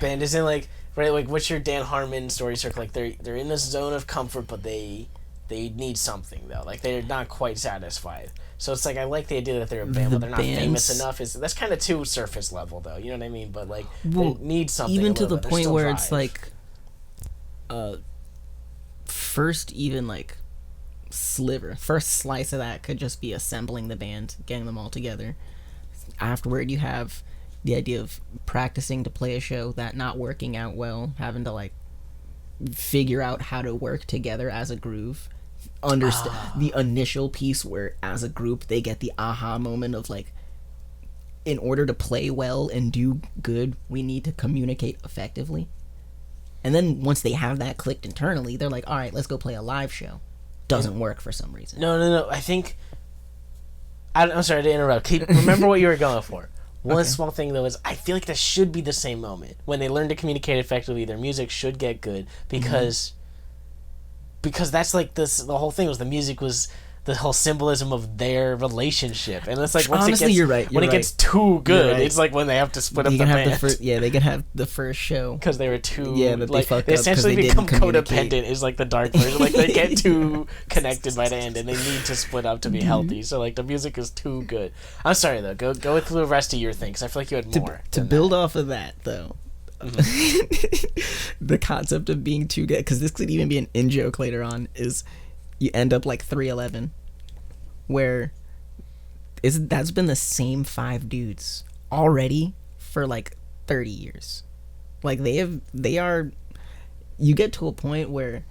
band isn't like like what's your Dan Harmon story circle, like they're in this zone of comfort, but they need something though, like they're not quite satisfied. So it's like I like the idea that they're a band, but they're not famous enough. That's kind of too surface level though, you know what I mean? But like they need something, even to the point where it's like, first slice of that could just be assembling the band, getting them all together. Afterward, you have the idea of practicing to play a show, that not working out well, having to like figure out how to work together as a groove. Understand the initial piece where as a group they get the aha moment of like, in order to play well and do good, we need to communicate effectively. And then once they have that clicked internally, they're like, all right, let's go play a live show. Doesn't work for some reason. No. I think I'm sorry to interrupt. Remember what you were going for. One small thing though is I feel like this should be the same moment when they learn to communicate effectively. Their music should get good because that's like the whole thing was the music was the whole symbolism of their relationship, and it's like once honestly, it gets, you're right. When it gets too good, right. it's like when they have to split up the have band. They can have the first show because they were too they essentially become codependent. Is like the dark version. Like they get too connected by the end, and they need to split up to be healthy. So like the music is too good. I'm sorry though. Go with the rest of your thing because I feel like you had more to build off of that though. The concept of being too good, because this could even be an in joke later on, is you end up like 311, where that's been the same 5 dudes already for like 30 years. Like you get to a point where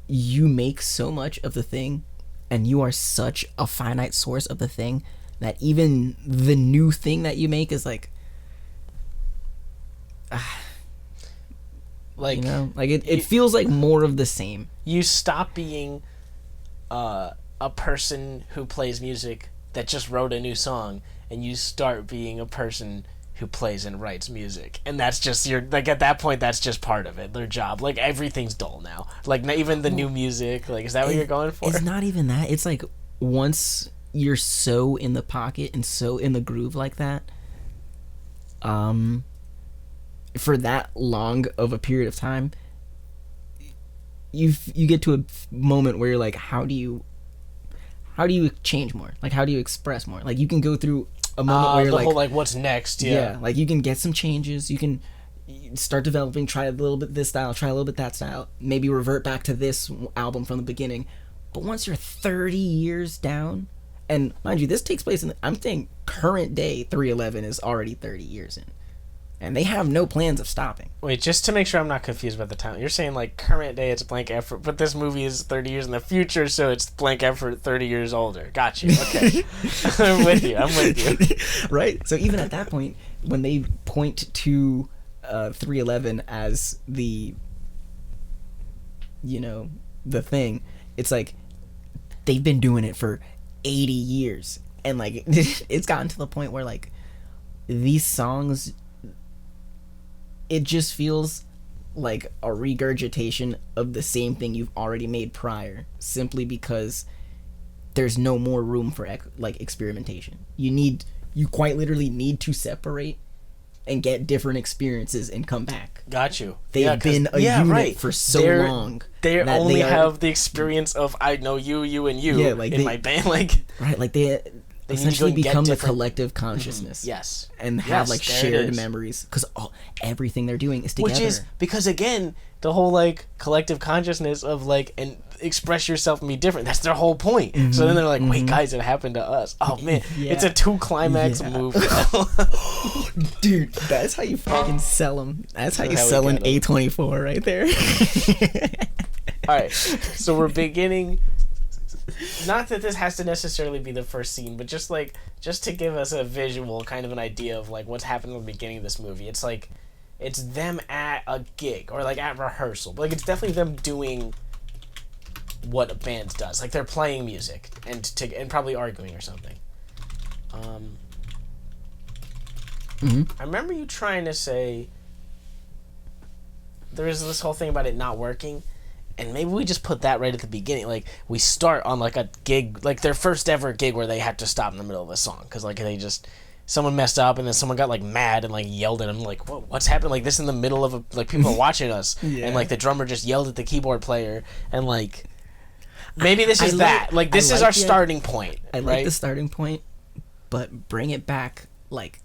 you make so much of the thing and you are such a finite source of the thing that even the new thing that you make is like, like, you know, like it feels like more of the same. You stop being a person who plays music that just wrote a new song, and you start being a person who plays and writes music, and that's just like at that point that's just part of it, their job. Like everything's dull now, like not even the new music. Like, is that what you're going for? It's not even that. It's like once you're so in the pocket and so in the groove like that, for that long of a period of time, you get to a moment where you're like, how do you change more? Like, how do you express more? Like, you can go through a moment where you're like, whole, like, what's next? Yeah, like you can get some changes. You can start developing, try a little bit this style, try a little bit that style, maybe revert back to this album from the beginning. But once you're 30 years down, and mind you, this takes place I'm saying current day 311 is already 30 years in. And they have no plans of stopping. Wait, just to make sure I'm not confused about the time. You're saying, like, current day it's blank effort, but this movie is 30 years in the future, so it's blank effort 30 years older. Got you. Okay. I'm with you. Right? So even at that point, when they point to 311 as the, the thing, it's like, they've been doing it for 80 years. And, like, it's gotten to the point where, like, these songs... it just feels like a regurgitation of the same thing you've already made prior, simply because there's no more room for experimentation. You quite literally need to separate and get different experiences and come back. Got you. They've been a unit for so long. They only have the experience of I know you and you in my band. Right, like they essentially become the collective consciousness. Mm-hmm. Yes. And have like shared memories, because everything they're doing is together. Which is because, again, the whole like collective consciousness of like and express yourself and be different. That's their whole point. Mm-hmm. So then they're like, wait, guys, it happened to us. Oh man, it's a 2 climax move. Dude, that's how you fucking sell them. That's how you sell an A24 right there. All right, so we're beginning. Not that this has to necessarily be the first scene, but just to give us a visual, kind of an idea of like what's happening at the beginning of this movie. It's like it's them at a gig or like at rehearsal, but like it's definitely them doing what a band does. Like they're playing music and probably arguing or something. I remember you trying to say there was this whole thing about it not working. And maybe we just put that right at the beginning. Like, we start on, like, a gig, like, their first ever gig where they had to stop in the middle of a song. Because, like, someone messed up, and then someone got, like, mad and, like, yelled at them. Like, what's happening? Like, this in the middle of like, people are watching us. And, like, the drummer just yelled at the keyboard player. And, like, maybe this is that. Like, this is our starting point. I like the starting point, but bring it back, like,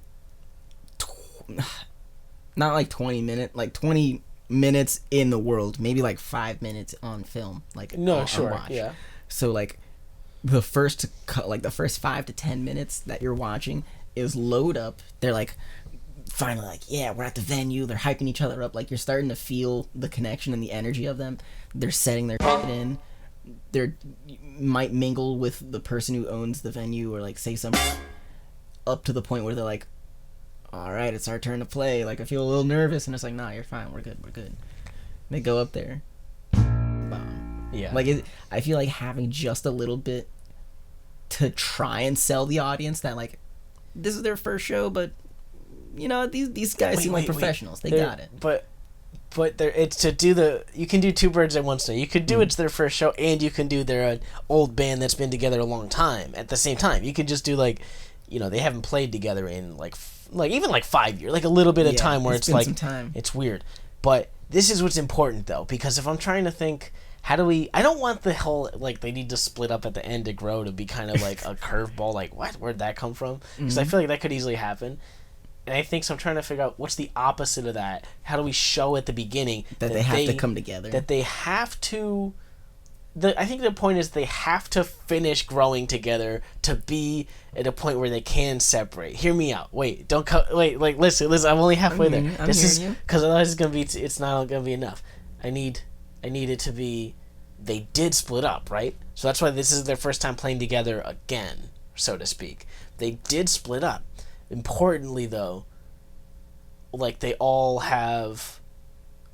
not, like, 20 minutes, like, 20 minutes in the world, maybe like 5 minutes on film, like on watch. Yeah. So like the first 5 to 10 minutes that you're watching is load up. They're like finally like, yeah, we're at the venue. They're hyping each other up. Like you're starting to feel the connection and the energy of them. They're setting their shit in. They might mingle with the person who owns the venue or like say something up to the point where they're like, all right, it's our turn to play. Like, I feel a little nervous, and it's like, nah, you're fine. We're good. They go up there. Boom. Yeah. Like, I feel like having just a little bit to try and sell the audience that, like, this is their first show, but, these guys seem like professionals. They got it. But it's to do you can do 2 birds at one stone. You could do it's their first show, and you can do their old band that's been together a long time at the same time. You could just do, like, they haven't played together in, like even like 5 years, like a little bit of time where it's like it's weird. But this is what's important though, because if I'm trying to think, I don't want the whole like they need to split up at the end to grow to be kind of like a curveball. Like where'd that come from? Because I feel like that could easily happen. And I think so. I'm trying to figure out what's the opposite of that. How do we show at the beginning that they have to come together? That they have to. I think the point is they have to finish growing together to be at a point where they can separate. Hear me out. Wait, don't wait. Like listen. I'm only halfway there. This is because otherwise it's not gonna be enough. I need it to be. They did split up, right? So that's why this is their first time playing together again, so to speak. They did split up. Importantly, though, like they all have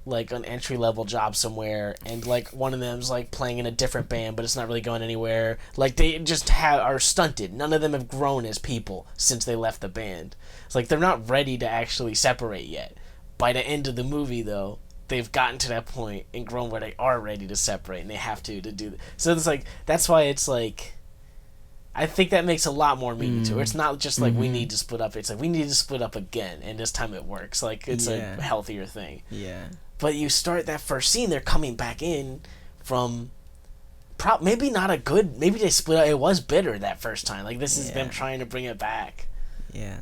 like an entry-level job somewhere, and like one of them's like playing in a different band, but it's not really going anywhere. Like they just are stunted. None of them have grown as people since they left the band. It's like they're not ready to actually separate yet. By the end of the movie, though, they've gotten to that point and grown where they are ready to separate, and they have to do that. So it's like that's why it's like I think that makes a lot more meaning to it. It's not just like we need to split up. It's like we need to split up again, and this time it works. Like it's a healthier thing. Yeah. But you start that first scene, they're coming back in from maybe not a good, maybe they split up. It was bitter that first time. Like this is them trying to bring it back. Yeah.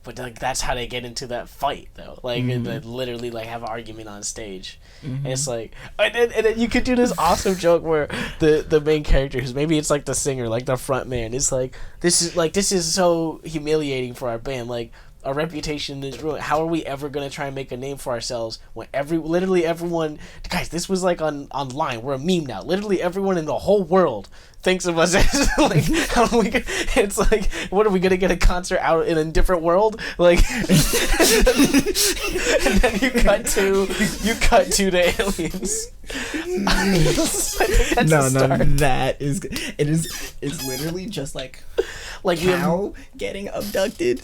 But like that's how they get into that fight though. Like they literally like have an argument on stage. And it's like and then you could do this awesome joke where the main character, who's maybe it's like the singer, like the front man, is like this is so humiliating for our band. Like our reputation is ruined. How are we ever gonna try and make a name for ourselves when literally everyone, guys, this was like online. We're a meme now. Literally everyone in the whole world thinks of us as like, how are we gonna, it's like, what are we gonna get a concert out in a different world? Like, and then you cut to the aliens. It's literally just like you cow getting abducted,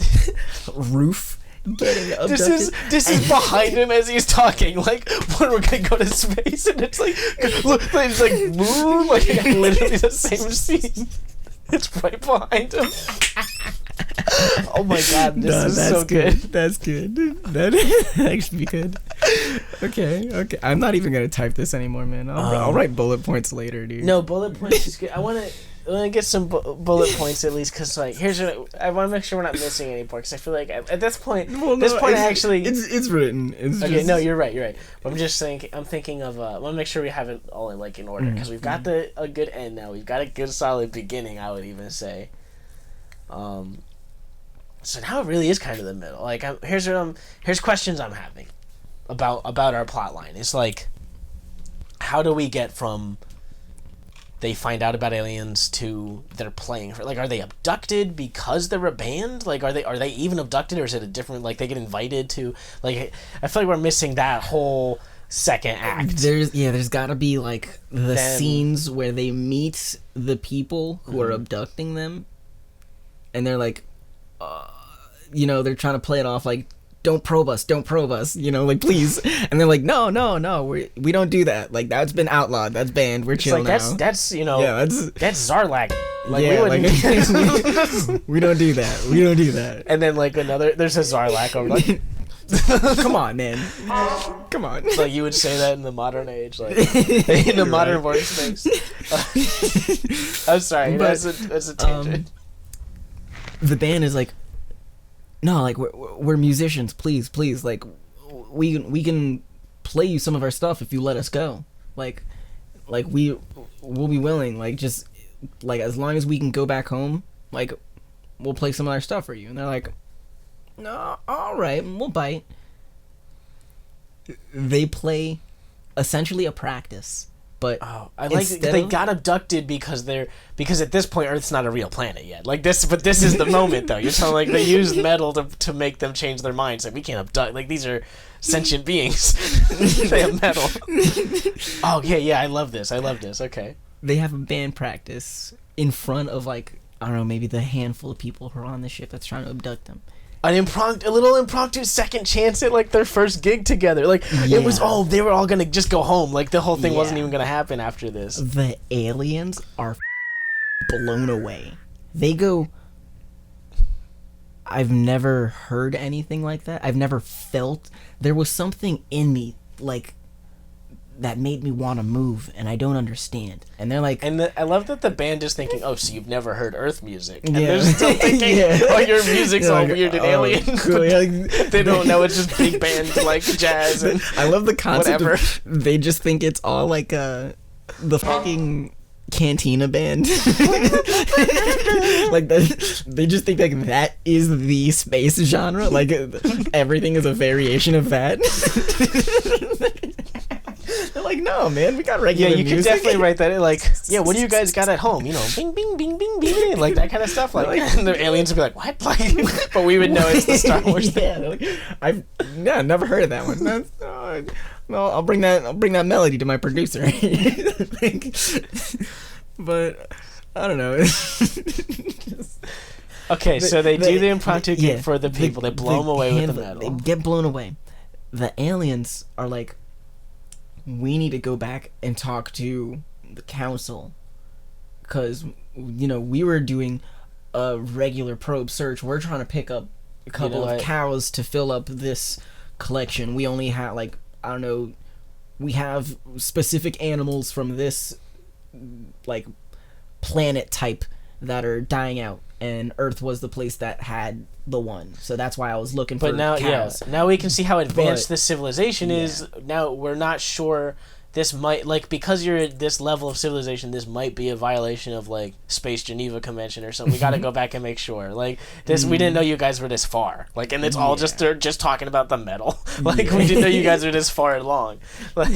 roof getting abducted. This is behind him as he's talking. Like, when we're gonna go to space, and it's like, look, it's like moon, like literally the same scene. It's right behind him. Oh my god, this is so good. That's good. That actually good. Okay. I'm not even gonna type this anymore, man. I'll write bullet points later, dude. No, bullet points is good. I want to get some bullet points at least, because like I want to make sure we're not missing any parts. I feel like at this point, actually it's written. It's okay. Just... No, you're right. But I'm just thinking. I'm thinking of. I want to make sure we have it all in order, because we've got a good end now. We've got a good solid beginning, I would even say. So now it really is kind of the middle. Like here's questions I'm having about our plot line. It's like, how do we get from they find out about aliens to they're playing for, like, are they abducted because they're a band? Like, are they even abducted, or is it a different, like, they get invited to, like, I feel like we're missing that whole second act. There's gotta be like the scenes where they meet the people who are abducting them, and they're like, they're trying to play it off like, don't probe us, like, please. And they're like, no, we don't do that. Like, that's been outlawed. That's banned. We're chill now. That's that's Zarlak. Like, we don't do that. We don't do that. And then, like, there's a Zarlak over, like, come on, man. Come on. It's like you would say that in the modern age, like, in the modern voice space. I'm sorry, that's a tangent. The band is like, no, like, we're musicians, please, like, we can play you some of our stuff if you let us go. Like we'll be willing, like, just, like, as long as we can go back home, like, we'll play some of our stuff for you. And they're like, no, all right, we'll bite. They play essentially a practice. But I like they got abducted because at this point Earth's not a real planet yet. Like this, but this is the moment though. You're telling, like, they used metal to make them change their minds. Like, we can't abduct. Like, these are sentient beings. They have metal. Oh yeah, I love this. Okay. They have a band practice in front of, like, I don't know, maybe the handful of people who are on the ship that's trying to abduct them. A little impromptu second chance at, like, their first gig together. Like, it was, they were all gonna just go home. Like, the whole thing wasn't even gonna happen after this. The aliens are blown away. They go, I've never heard anything like that. I've never felt, there was something in me, like, that made me want to move, and I don't understand. And they're like... And I love that the band is thinking, oh, so you've never heard Earth music. And they're still thinking, oh, your music's all weird and alien. Cool. They don't know, it's just big band, like, jazz and I love the concept whatever. They just think it's all, like, the fucking Cantina band. Like, they just think, like, that is the space genre. Like, everything is a variation of that. They're like, no, man, we got regular music. Yeah, you could definitely write that in, like, yeah, what do you guys got at home? Bing, bing, bing, bing, bing, like that kind of stuff. Like, and the aliens would be like, what? Like, but we would know it's the Star Wars thing. Like, I've never heard of that one. No, I'll bring that melody to my producer. But I don't know. Okay, so they do the impromptu gig for the people. They blow them away with the metal. They get blown away. The aliens are like, we need to go back and talk to the council, because, we were doing a regular probe search. We're trying to pick up a couple of cows to fill up this collection. We only have, like, I don't know, we have specific animals from this, like, planet type that are dying out, and Earth was the place that had the one. So that's why I was looking but for now, cows. now we can see how advanced this civilization is. Now we're not sure. This might, like, because you're at this level of civilization, this might be a violation of, like, Space Geneva Convention or something. We gotta go back and make sure. Like, this, we didn't know you guys were this far. Like, and it's all just, they're just talking about the metal. Like, we didn't know you guys were this far along. Like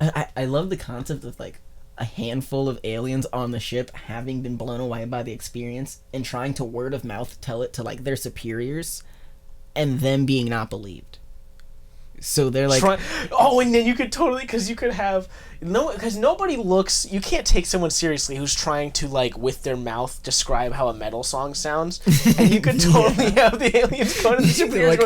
I love the concept of, like, a handful of aliens on the ship having been blown away by the experience and trying to word of mouth tell it to, like, their superiors and them being not believed. So they're like, and then you could totally, because you could have because nobody looks. You can't take someone seriously who's trying to, like, with their mouth describe how a metal song sounds, and you could totally have the aliens going to the superiors,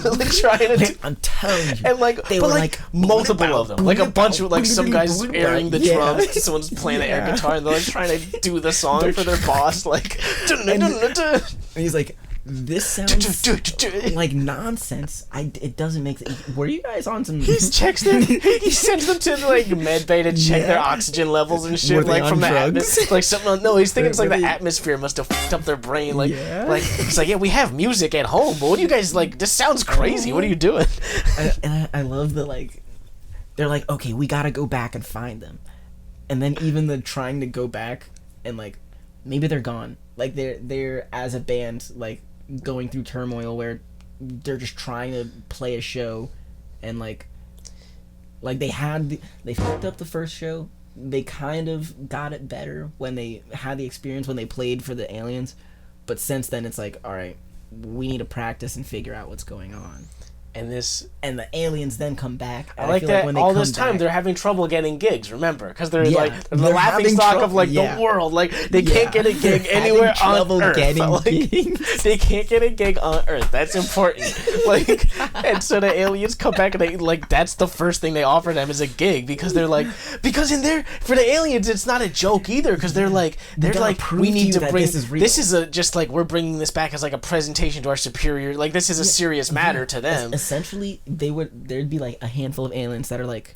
like trying to. I'm telling you, and like, they were like multiple of them, like a bunch of, like, some guys airing the drums, someone's playing the air guitar, and they're like trying to do the song for their boss, like. And he's like, this sounds like nonsense. It doesn't make sense. Were you guys on some... He checks them. He sends them to, like, medbay to check their oxygen levels and shit, like, from the atmosphere. Like, something... No, he's thinking it's like the atmosphere must have fucked up their brain. Like, it's like, we have music at home, but what do you guys, like, this sounds crazy. What are you doing? I love the, like... They're like, okay, we gotta go back and find them. And then even the trying to go back and, like, maybe they're gone. Like, they're as a band, like, going through turmoil where they're just trying to play a show, and like they fucked up the first show. They kind of got it better when they had the experience when they played for the aliens, but since then it's like, all right, we need to practice and figure out what's going on. And the aliens then come back. I like that, like, when they all this time they're having trouble getting gigs, remember? Because they're like the laughing stock of, like, the world. Like, they can't get a gig anywhere on Earth. They can't get a gig on Earth. That's important. Like, and so the aliens come back and they, like, that's the first thing they offer them is a gig, because they're like, because in there for the aliens it's not a joke either, because they're like we need to bring this is a just like we're bringing this back as like a presentation to our superior. Like, this is a serious matter to them. Essentially, there'd be like a handful of aliens that are like,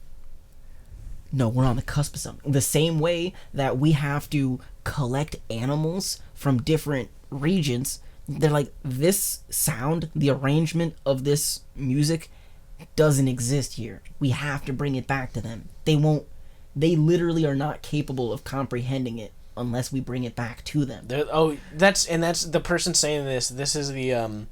no, we're on the cusp of something. The same way that we have to collect animals from different regions, they're like, this sound, the arrangement of this music doesn't exist here. We have to bring it back to them. They literally are not capable of comprehending it unless we bring it back to them. That's the person saying this. This is the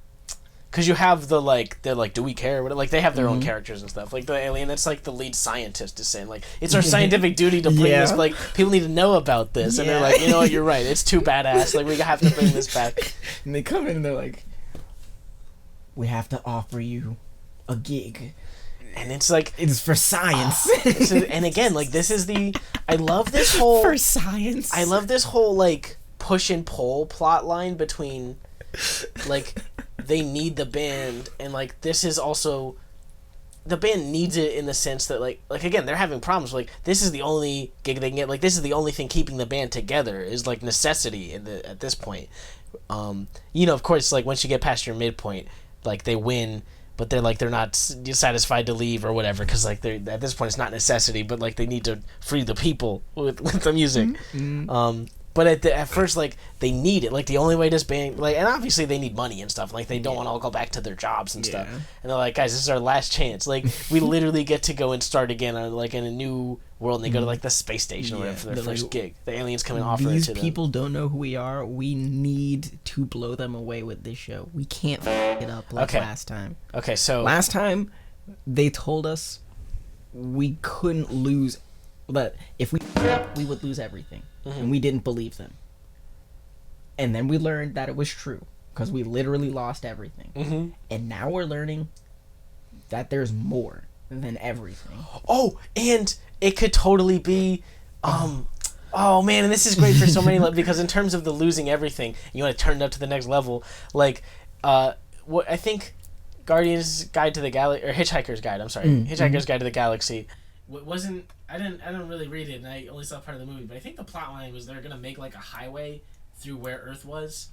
because you have the, like, they're like, do we care? Like, they have their own characters and stuff. Like, the alien, that's, like, the lead scientist is saying, like, it's our scientific duty to bring this, like, people need to know about this. And they're like, you know what, you're right, it's too badass. Like, we have to bring this back. And they come in and they're like, we have to offer you a gig. And it's like, it's for science. And again, like, this is I love this whole... For science. I love this whole, like, push and pull plot line between, like... They need the band, and, like, this is also the band needs it in the sense that, like again, they're having problems. Like, this is the only gig they can get. Like, this is the only thing keeping the band together is, like, necessity at this point. You know, of course, like, once you get past your midpoint, like, they win, but they're not satisfied to leave or whatever, because, like, they're at this point it's not necessity, but, like, they need to free the people with the music. Mm-hmm. But at first, like, they need it. Like, the only way this band... Like, and obviously they need money and stuff. Like, they don't want to all go back to their jobs and stuff. And they're like, guys, this is our last chance. Like, we literally get to go and start again on, like, in a new world. And they go to, like, the space station or whatever for their first gig. The aliens come and offer it to them. These people don't know who we are. We need to blow them away with this show. We can't f*** it up like last time. Okay, so... Last time, they told us we couldn't lose... That if we would lose everything. Mm-hmm. And we didn't believe them. And then we learned that it was true, because we literally lost everything. Mm-hmm. And now we're learning that there's more than everything. Oh, and it could totally be... oh, man, and this is great for so many... because in terms of the losing everything, you want to turn it up to the next level. Like, what I think Guardian's Guide to the Galaxy... Or Hitchhiker's Guide, I'm sorry. Hitchhiker's Guide to the Galaxy... wasn't... I didn't really read it, and I only saw part of the movie, but I think the plot line was they're gonna make, like, a highway through where Earth was,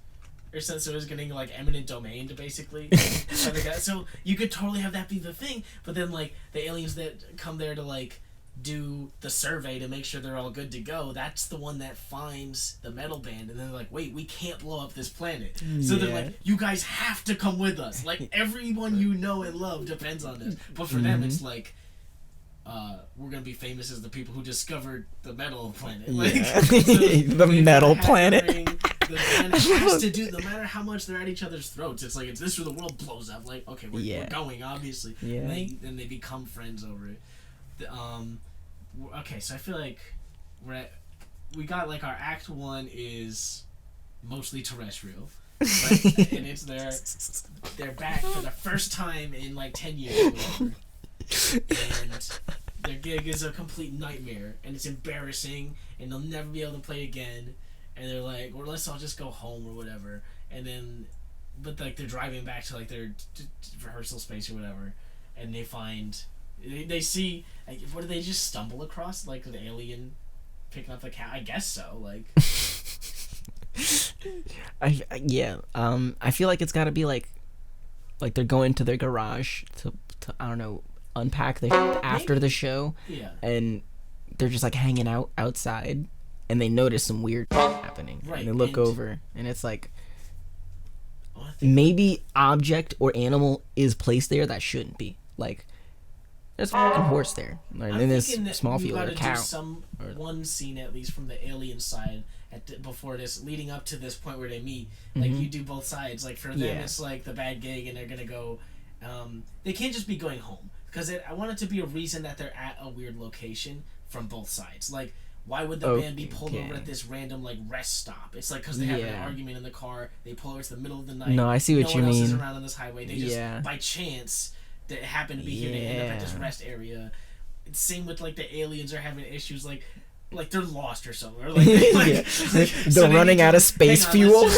or since it was getting, like, eminent domain to basically. So you could totally have that be the thing, but then, like, the aliens that come there to, like, do the survey to make sure they're all good to go, that's the one that finds the metal band, and then they're like, wait, we can't blow up this planet. So they're like, you guys have to come with us. Like, everyone you know and love depends on this. But for them, it's like, we're gonna be famous as the people who discovered the metal planet. Like, the metal planet. The band has to do, no matter how much they're at each other's throats. It's like, it's this or the world blows up. Like, okay, we're going, obviously. Yeah. And they become friends over it. Okay, so I feel like we got like our act 1 is mostly terrestrial, right? And it's they're back for the first time in like 10 years or whatever. And their gig is a complete nightmare, and it's embarrassing, and they'll never be able to play again. And they're like, well, let's all just go home or whatever. And then, but like they're driving back to like their rehearsal space or whatever, and they find. They see, like, what do they just stumble across? Like an alien picking up a cat? I guess so. Like, I feel like it's got to be like they're going to their garage to I don't know, unpack the after the show. Yeah. And they're just like hanging out outside, and they notice some weird happening. Right. And they look over, and it's like maybe object or animal is placed there that shouldn't be. Like, there's a fucking horse there. And in this small field, or a cow. One scene at least from the alien side before this, leading up to this point where they meet. Like, you do both sides. Like, for them, it's like the bad gig, and they're gonna go. They can't just be going home, because I want it to be a reason that they're at a weird location from both sides. Like, why would the band be pulled over at this random like rest stop? It's like because they have an argument in the car. They pull over to the middle of the night. No, I see what you mean. No one else is around on this highway. They just by chance. That happen to be here, they end up at this rest area. It's same with like the aliens are having issues, like they're lost or something, or they're running out of space fuel.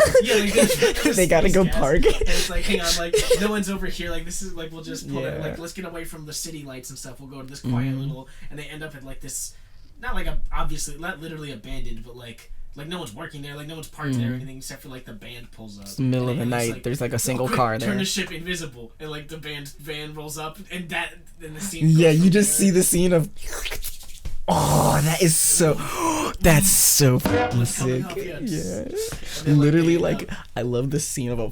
They gotta go park. And it's like, hang on, like no one's over here. Like this is like we'll just pull it. Like let's get away from the city lights and stuff. We'll go to this quiet little, and they end up at like this, not like obviously not literally abandoned, but like no one's working there, like no one's parked there or anything except for like the band pulls up. It's the middle of the night. Like, there's like a single car there. Turn the ship invisible, and like the band's van rolls up, and then the scene. Yeah, you just see the scene of. Oh, that is so. That's so sick. Yeah. Literally, like I love the scene of a.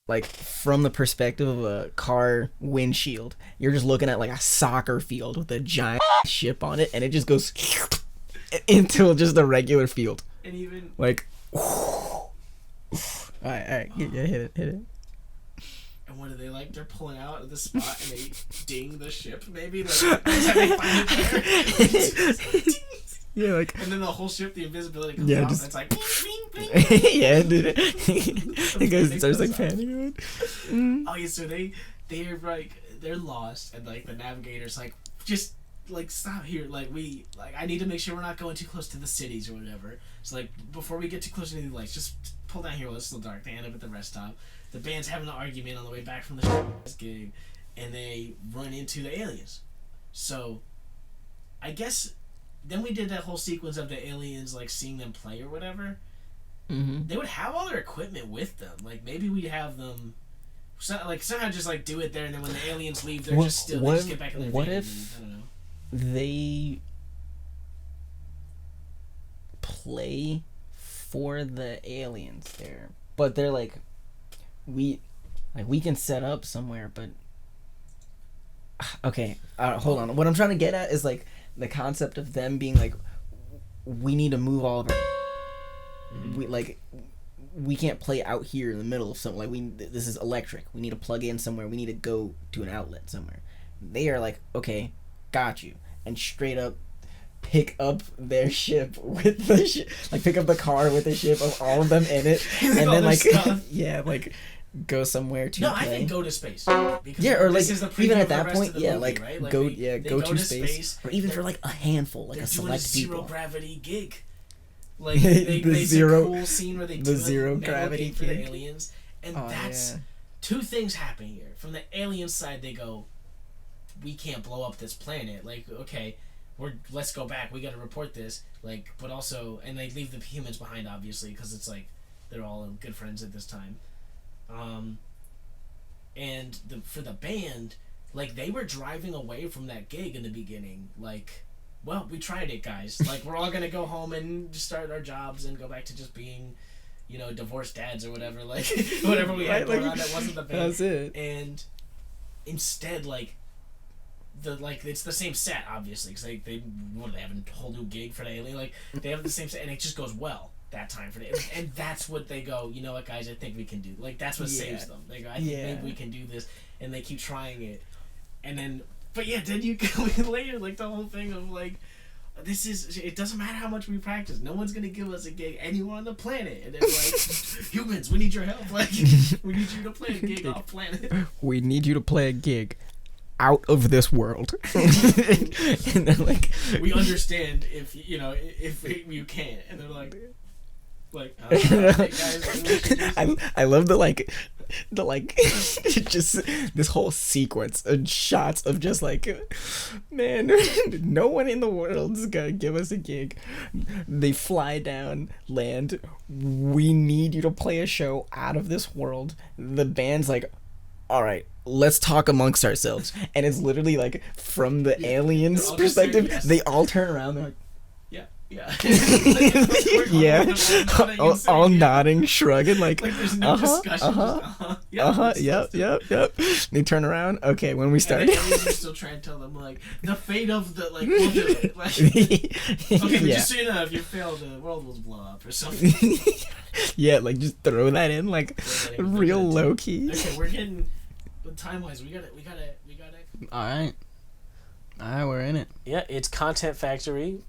Like from the perspective of a car windshield, you're just looking at like a soccer field with a giant ship on it, and it just goes into just a regular field. And even like, all right, yeah, hit it. And what do they like? They're pulling out of the spot and they ding the ship. Maybe like that's how they find it there. Yeah, like, and then the whole ship, the invisibility comes off. And it's like, bing, bing, bing. Yeah, dude. It goes, starts like panicking. Oh yeah, so they're like they're lost, and like the navigator's like just. Like stop here, I need to make sure we're not going too close to the cities or whatever. So like before we get too close to any lights, just pull down here while it's still dark. They end up at the rest stop. The band's having an argument on the way back from the gig, and they run into the aliens. So I guess then we did that whole sequence of the aliens like seeing them play or whatever. They would have all their equipment with them. Like maybe we'd have them somehow just like do it there, and then when the aliens leave, they're just still they just get back in their van. What if I don't know. They play for the aliens there, but they're like we can set up somewhere, but okay, hold on. What I'm trying to get at is like the concept of them being like, we need to move all of our we can't play out here in the middle of something. Like this is electric. We need to plug in somewhere. We need to go to an outlet somewhere. They are like, okay, got you. And straight up pick up their ship with the ship, like pick up the car with the ship of all of them in it, and then like like go somewhere to play. I think go to space. Or like even at that point, movie, right? Like go go to space, or even for like a handful, like a select people. Zero gravity gig. Like they a cool scene where they do zero gravity for the aliens, and that's two things happen here. From the alien side, they go, we can't blow up this planet. Like, okay, let's go back. We got to report this. Like, but also, and they leave the humans behind, obviously, because it's like they're all good friends at this time. And for the band, like they were driving away from that gig in the beginning, like well, we tried it, guys. Like, we're all gonna go home and just start our jobs and go back to just being, divorced dads or whatever. Like, whatever we had going on that wasn't the band. That's it. And instead, it's the same set, obviously, because they have a whole new gig for the alien. Like, they have the same set, and it just goes well that time for the and that's what they go, you know what, guys, I think we can do. Like, that's what saves them. They go, I think maybe we can do this, and they keep trying it. And then, but yeah, then you go in later, like, the whole thing of, like, it doesn't matter how much we practice. No one's going to give us a gig anywhere on the planet. And they're like, humans, we need your help. Like, we need you to play a gig off planet. We need you to play a gig out of this world. And they're like, we understand if you can. And they're like, hey guys, I love the just this whole sequence of shots of just like, man, no one in the world's gonna give us a gig. They fly down, land. We need you to play a show out of this world. The band's like, all right, let's talk amongst ourselves. And it's literally like, from the aliens' perspective, yes. They all turn around. They're like, yeah, all nodding, shrugging, like there's no discussion. Yep. They turn around. Okay, when we start, and the aliens are still trying to tell them, like, the fate of the, like, we'll do it. Like, okay, but just so you know, if you fail, the world will blow up or something. Yeah, like, just throw that in, like, real low key. Okay, we're getting, but time wise, we gotta. All right, we're in it. Yeah, it's Content Factory.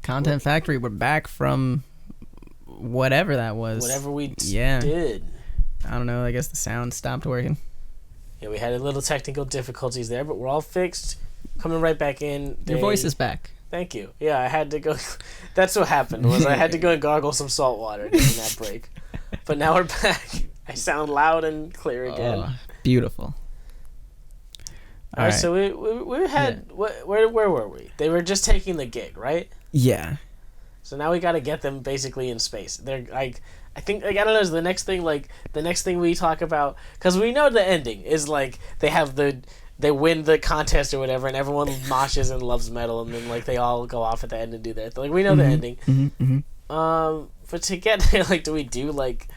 We're back from whatever that was. Whatever we did. I don't know. I guess the sound stopped working. Yeah, we had a little technical difficulties there, but we're all fixed. Coming right back in. Your voice is back. Thank you. Yeah, I had to go. That's what happened. Was I had to go and gargle some salt water during that break. But now we're back. I sound loud and clear again. Oh, beautiful. All right, so we had where were we? They were just taking the gig, right? Yeah. So now we got to get them basically in space. They're like, I think, like, I don't know, is the next thing we talk about, because we know the ending is like they win the contest or whatever, and everyone moshes and loves metal, and then, like, they all go off at the end and do their thing. Like, we know the ending. But to get there, like, do we do like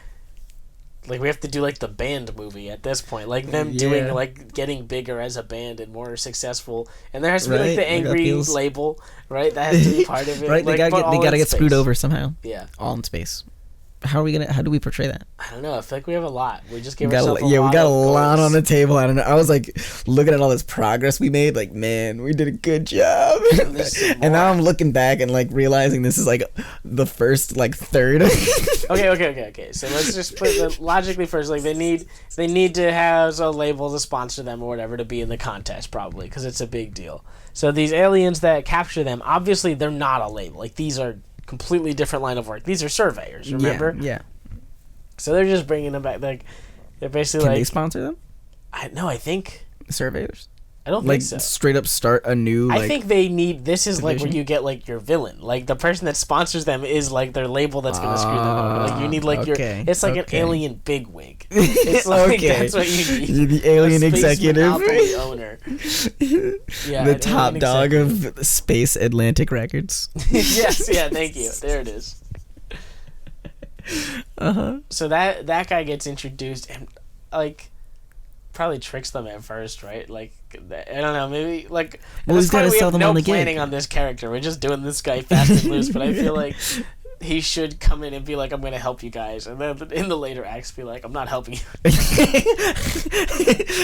we have to do, like, the band movie at this point, like them doing, like, getting bigger as a band and more successful, and there has to be like the angry label, right? That has to be part of it, right? Like, they gotta get screwed over somehow. Yeah, all in space. How do we portray that? I don't know. I feel like we have a lot. We just gave ourselves we got a lot on the table. I don't know. I was like looking at all this progress we made, like, man, we did a good job. And now I'm looking back and, like, realizing this is like the first, like, third. Okay. So let's just put logically first. Like, they need to have a label to sponsor them or whatever to be in the contest, probably, because it's a big deal. So these aliens that capture them, obviously they're not a label. Like, these are completely different line of work. These are surveyors, remember? Yeah. So they're just bringing them back. Like, they're basically Can they sponsor them? I think surveyors. I don't think so. Straight up start a new. I think they need. This is division? Like where you get, like, your villain. Like, the person that sponsors them is, like, their label that's going to screw them over. Like, you need, like, It's like an alien bigwig. It's like that's what you need. You're the alien executive, owner. The top dog of Space Atlantic Records. Yes. Yeah. Thank you. There it is. So that guy gets introduced and, like, probably tricks them at first, right? Like, I don't know, maybe, like, he's got to sell them on the gig. We have no planning on this character. We're just doing this guy fast and loose, but I feel like he should come in and be like, I'm going to help you guys, and then in the later acts be like, I'm not helping you.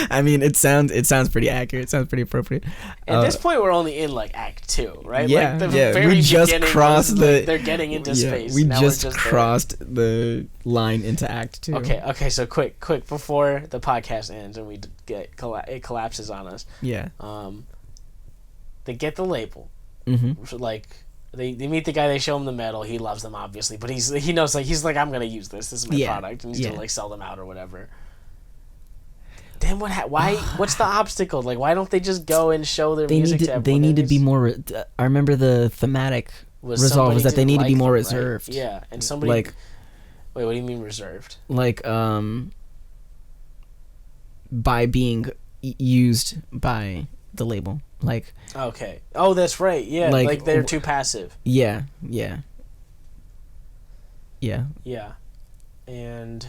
I mean, it sounds pretty accurate. It sounds pretty appropriate. At this point, we're only in, like, Act 2, right? Yeah, like, we just crossed they're getting into space. We just crossed the line into Act 2. Okay, so quick, before the podcast ends and we get it collapses on us. Yeah. They get the label. Mm-hmm. Like, They meet the guy, they show him the medal, he loves them, obviously, but he knows, like, he's like, I'm gonna use this is my product, and he's gonna, like, sell them out or whatever. Then what's the obstacle? Like, why don't they just go and show their music to everyone? They need to be more, I remember the thematic resolve was that they need to be more reserved. Right? Yeah, and somebody, like, wait, what do you mean reserved? Like, by being used by the label. Like, okay. Oh, that's right. Yeah, like they're too passive. Yeah. And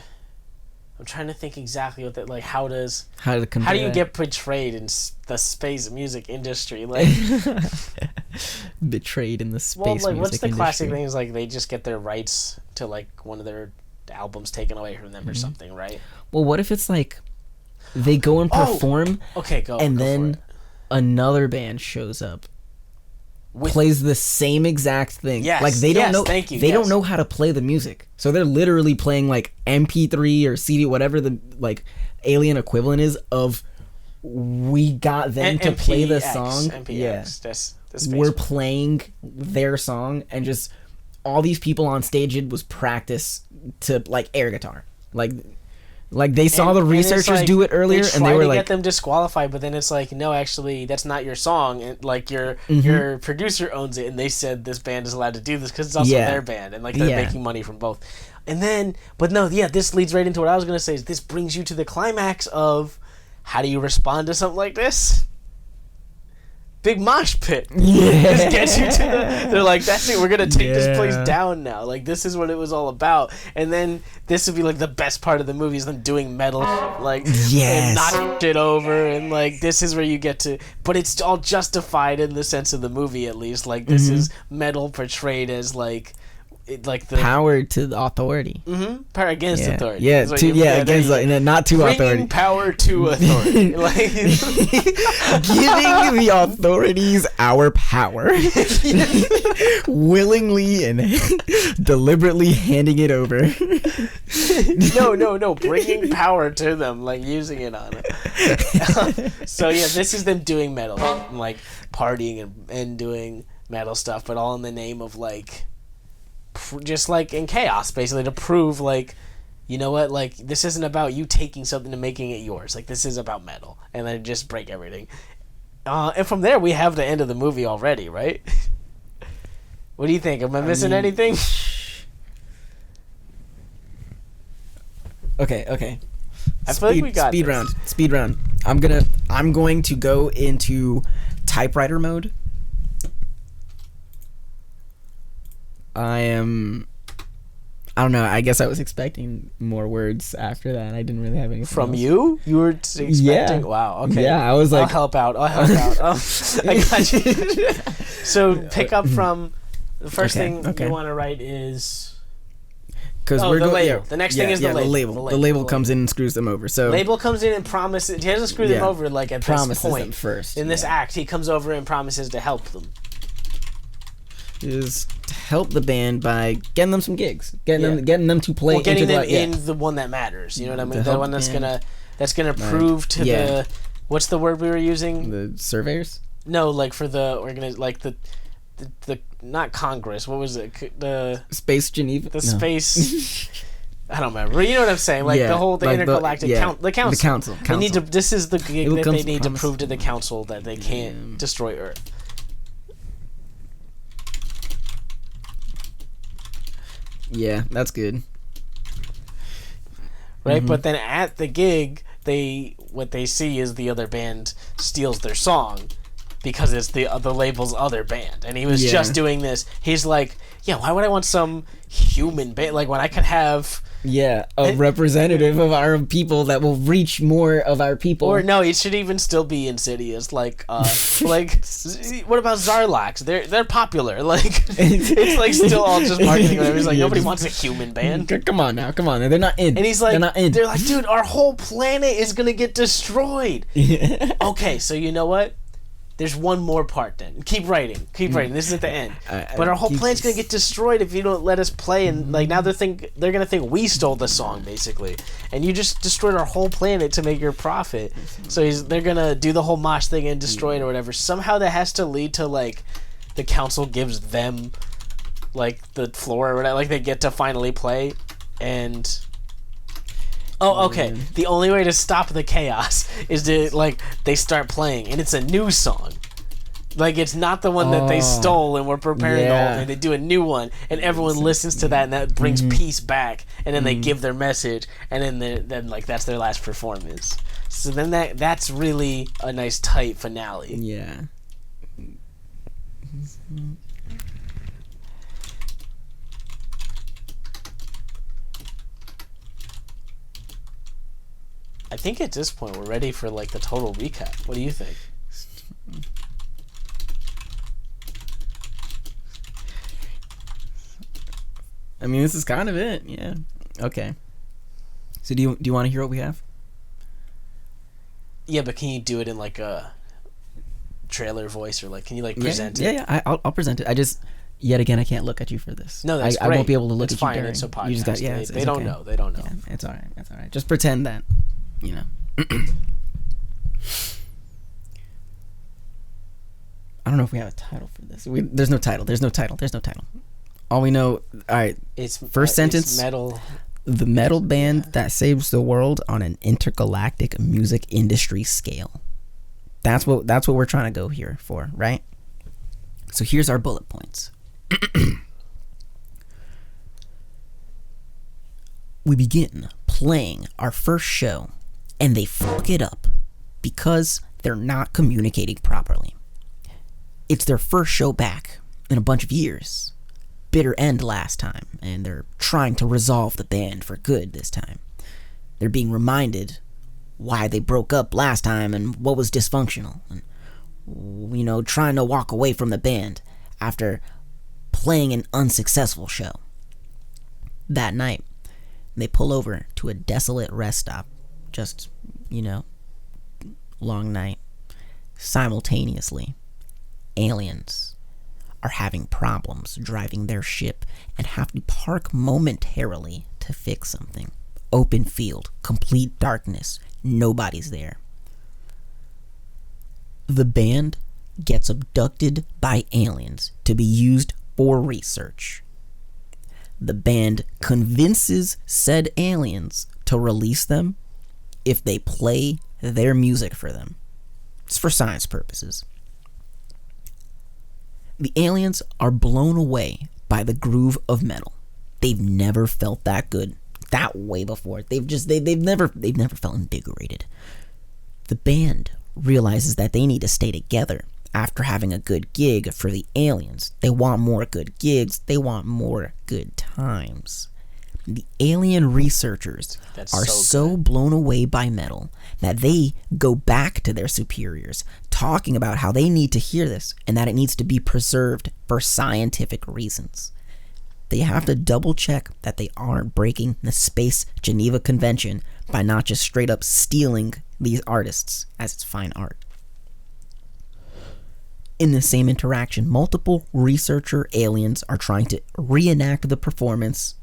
I'm trying to think exactly what that, like, how do you get portrayed in the space music industry? Like, betrayed in the space music industry. What's the classic thing is, like, they just get their rights to, like, one of their albums taken away from them or something, right? Well, what if it's like they go and perform, and then another band shows up, plays the same exact thing. Yes, like they don't know. Thank you. They don't know how to play the music, so they're literally playing like MP3 or CD, whatever the like alien equivalent is of. We got them to play the song. MPX, that's we're playing their song, and just all these people on stage. It was practice to like air guitar, like they saw the researchers do it earlier, and they were like, get them disqualified, but then it's like, no, actually, that's not your song, and like your producer owns it, and they said this band is allowed to do this because it's also their band, and like they're making money from both. And then, but no, this leads right into what I was gonna say. Is this brings you to the climax of how do you respond to something like this? Big mosh pit. Just gets you to they're like, that's it, we're gonna take this place down now. Like, this is what it was all about. And then this would be like the best part of the movie is them doing metal, like, and knocking shit over, and like this is where you get to, but it's all justified in the sense of the movie, at least. Like, this is metal portrayed as like the power to the authority. Power against authority. Against not to authority. Power to authority. Like, giving the authorities our power. Willingly and deliberately handing it over. No. Bringing power to them, like using it on it. So yeah, this is them doing metal, like partying and doing metal stuff, but all in the name of like, just like in chaos, basically, to prove like, you know what, like this isn't about you taking something and making it yours. Like, this is about metal, and then just break everything. And from there we have the end of the movie already, right? What do you think? Am I missing anything? Okay. I feel like we got speed round. I'm going to go into typewriter mode. I don't know. I guess I was expecting more words after that. I didn't really have anything from else. you. You were expecting. Yeah. Wow. Okay. Yeah, I was like, I'll help out. I got you. So pick up from the first thing you want to write is. Because we're the going. label. The next thing is the label. The label comes in and screws them over. So label comes in and promises. He doesn't screw them over like at this point. Them first in this act. He comes over and promises to help them. Is to help the band by getting them some gigs, getting them to play, getting them in the one that matters. You know what I mean? The one that's gonna prove to the, what's the word we were using? The surveyors? No, like for the like the not Congress. What was it? The Space Geneva. Space. I don't remember. You know what I'm saying? Like the whole Intergalactic council. The council. They need to. This is the gig that they need to prove to the council that they can't destroy Earth. Yeah, that's good. Right, but then at the gig, what they see is the other band steals their song because it's the label's other band, and he was just doing this. He's like, yeah, why would I want some human band? Like, when I could have a representative of our people that will reach more of our people. Or no, it should even still be Insidious. Like like what about Zarlax? They're popular. Like, it's like still all just marketing. Whatever. He's like, nobody wants a human band. Come on now, they're not in. And he's like, they're not in. They're like, dude, our whole planet is gonna get destroyed. Okay, so you know what? There's one more part then. Keep writing. This is at the end. But our whole planet's gonna get destroyed if you don't let us play. And like now they're gonna think we stole the song basically, and you just destroyed our whole planet to make your profit. So they're gonna do the whole mosh thing and destroy it or whatever. Somehow that has to lead to like the council gives them like the floor or whatever. Like they get to finally play and. Oh, okay. The only way to stop the chaos is to, like, they start playing, and it's a new song. Like, it's not the one that they stole and were preparing all, and they do a new one, and everyone listens to that, and that brings peace back, and then they give their message, and then like, that's their last performance. So then that's really a nice, tight finale. Yeah. I think at this point we're ready for like the total recap. What do you think? I mean, this is kind of it. Yeah. Okay. So do you want to hear what we have? Yeah, but can you do it in like a trailer voice, or like can you like present it? Yeah. I'll present it. I just yet again I can't look at you for this. No, that's I great. won't be able to look it's at fine. you during. It's a podcast. You just got, They don't okay. know. They don't know. Yeah, it's all right. That's all right. Just pretend that, you know. I don't know if we have a title for this. There's no title. All we know. All right. It's first sentence. It's metal. The metal band that saves the world on an intergalactic music industry scale. That's what we're trying to go here for, right? So here's our bullet points. We begin playing our first show, and they fuck it up because they're not communicating properly. It's their first show back in a bunch of years. Bitter end last time, and they're trying to resolve the band for good this time. They're being reminded why they broke up last time and what was dysfunctional, and trying to walk away from the band after playing an unsuccessful show. That night, they pull over to a desolate rest stop. Just, long night. Simultaneously, aliens are having problems driving their ship and have to park momentarily to fix something. Open field, complete darkness, nobody's there. The band gets abducted by aliens to be used for research. The band convinces said aliens to release them if they play their music for them. It's for science purposes. The aliens are blown away by the groove of metal. They've never felt that good, that way before. They've never felt invigorated. The band realizes that they need to stay together after having a good gig for the aliens. They want more good gigs. They want more good times. The alien researchers are so blown away by metal that they go back to their superiors, talking about how they need to hear this and that it needs to be preserved for scientific reasons. They have to double check that they aren't breaking the Space Geneva Convention by not just straight up stealing these artists as it's fine art. In the same interaction, multiple researcher aliens are trying to reenact the performance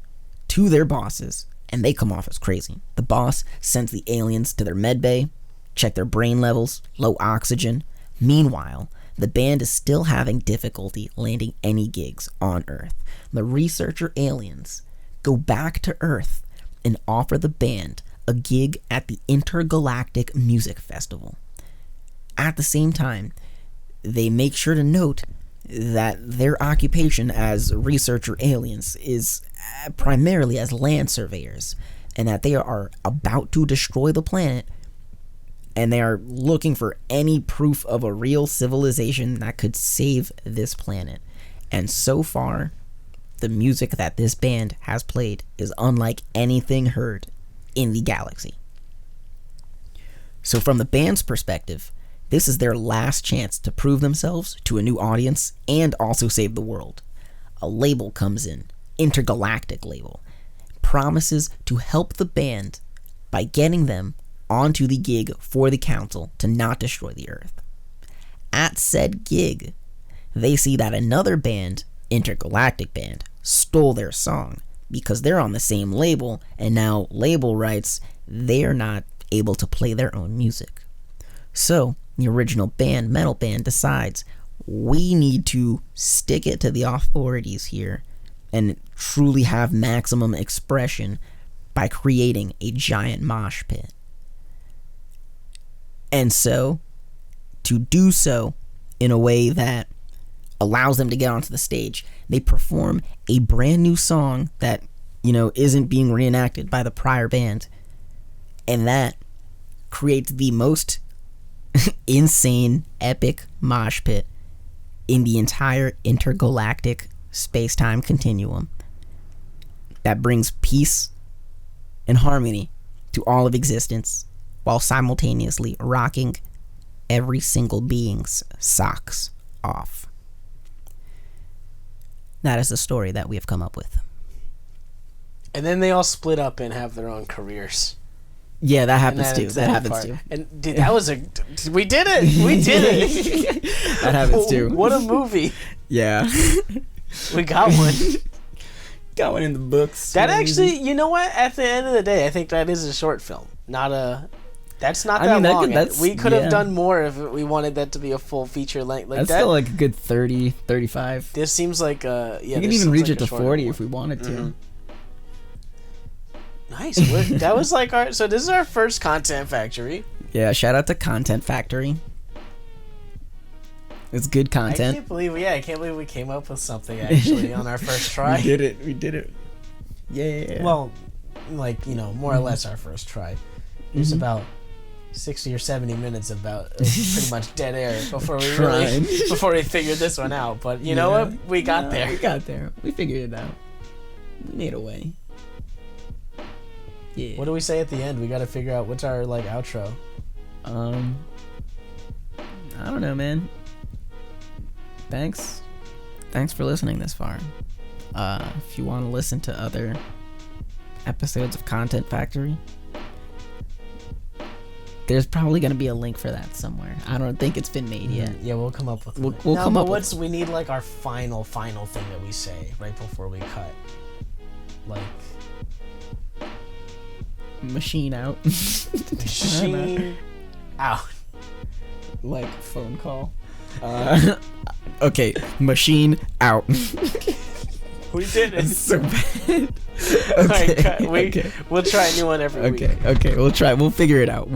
to their bosses, and they come off as crazy. The boss sends the aliens to their med bay, check their brain levels, low oxygen. Meanwhile, the band is still having difficulty landing any gigs on Earth. The researcher aliens go back to Earth and offer the band a gig at the Intergalactic Music Festival. At the same time, they make sure to note that their occupation as researcher aliens is primarily as land surveyors, and that they are about to destroy the planet, and they are looking for any proof of a real civilization that could save this planet. And so far, the music that this band has played is unlike anything heard in the galaxy. So from the band's perspective, this is their last chance to prove themselves to a new audience and also save the world. A label comes in, Intergalactic label, promises to help the band by getting them onto the gig for the council to not destroy the Earth. At said gig, they see that another band, Intergalactic band, stole their song because they're on the same label, and now label rights, they're not able to play their own music. So the original band, metal band, decides we need to stick it to the authorities here and truly have maximum expression by creating a giant mosh pit. And so, to do so in a way that allows them to get onto the stage, they perform a brand new song that, isn't being reenacted by the prior band. And that creates the most insane, epic mosh pit in the entire intergalactic space-time continuum that brings peace and harmony to all of existence while simultaneously rocking every single being's socks off. That is the story that we have come up with. And then they all split up and have their own careers. Yeah, that happens too. That happens too. And dude, that was we did it. We did it. That happens too. What a movie. Yeah. We got one. Got one in the books. That actually, you know what? At the end of the day, I think that is a short film. That's not that long. We could have done more if we wanted that to be a full feature length. Like that's still like a good 30, 35. This seems like you can even reach it to 40 if we wanted to. Mm-hmm. Nice. That was like so this is our first Content Factory. Yeah, shout out to Content Factory. It's good content. I can't believe we came up with something actually on our first try. We did it. Yeah. Well, like, more or less our first try. It was about 60 or 70 minutes about pretty much dead air before we figured this one out. But you know what? We got there. We got there. We figured it out. We made a way. Yeah. What do we say at the end? We got to figure out what's our outro. I don't know, man. Thanks for listening this far. If you want to listen to other episodes of Content Factory, there's probably going to be a link for that somewhere. I don't think it's been made yet. Yeah, we'll come up with We'll come up with. We need our final thing that we say right before we cut. Machine out. Machine out. Like phone call. Okay, machine out. We did it. That's so bad. Okay, all right, cut. We'll try a new one every week. Okay, we'll try. We'll figure it out.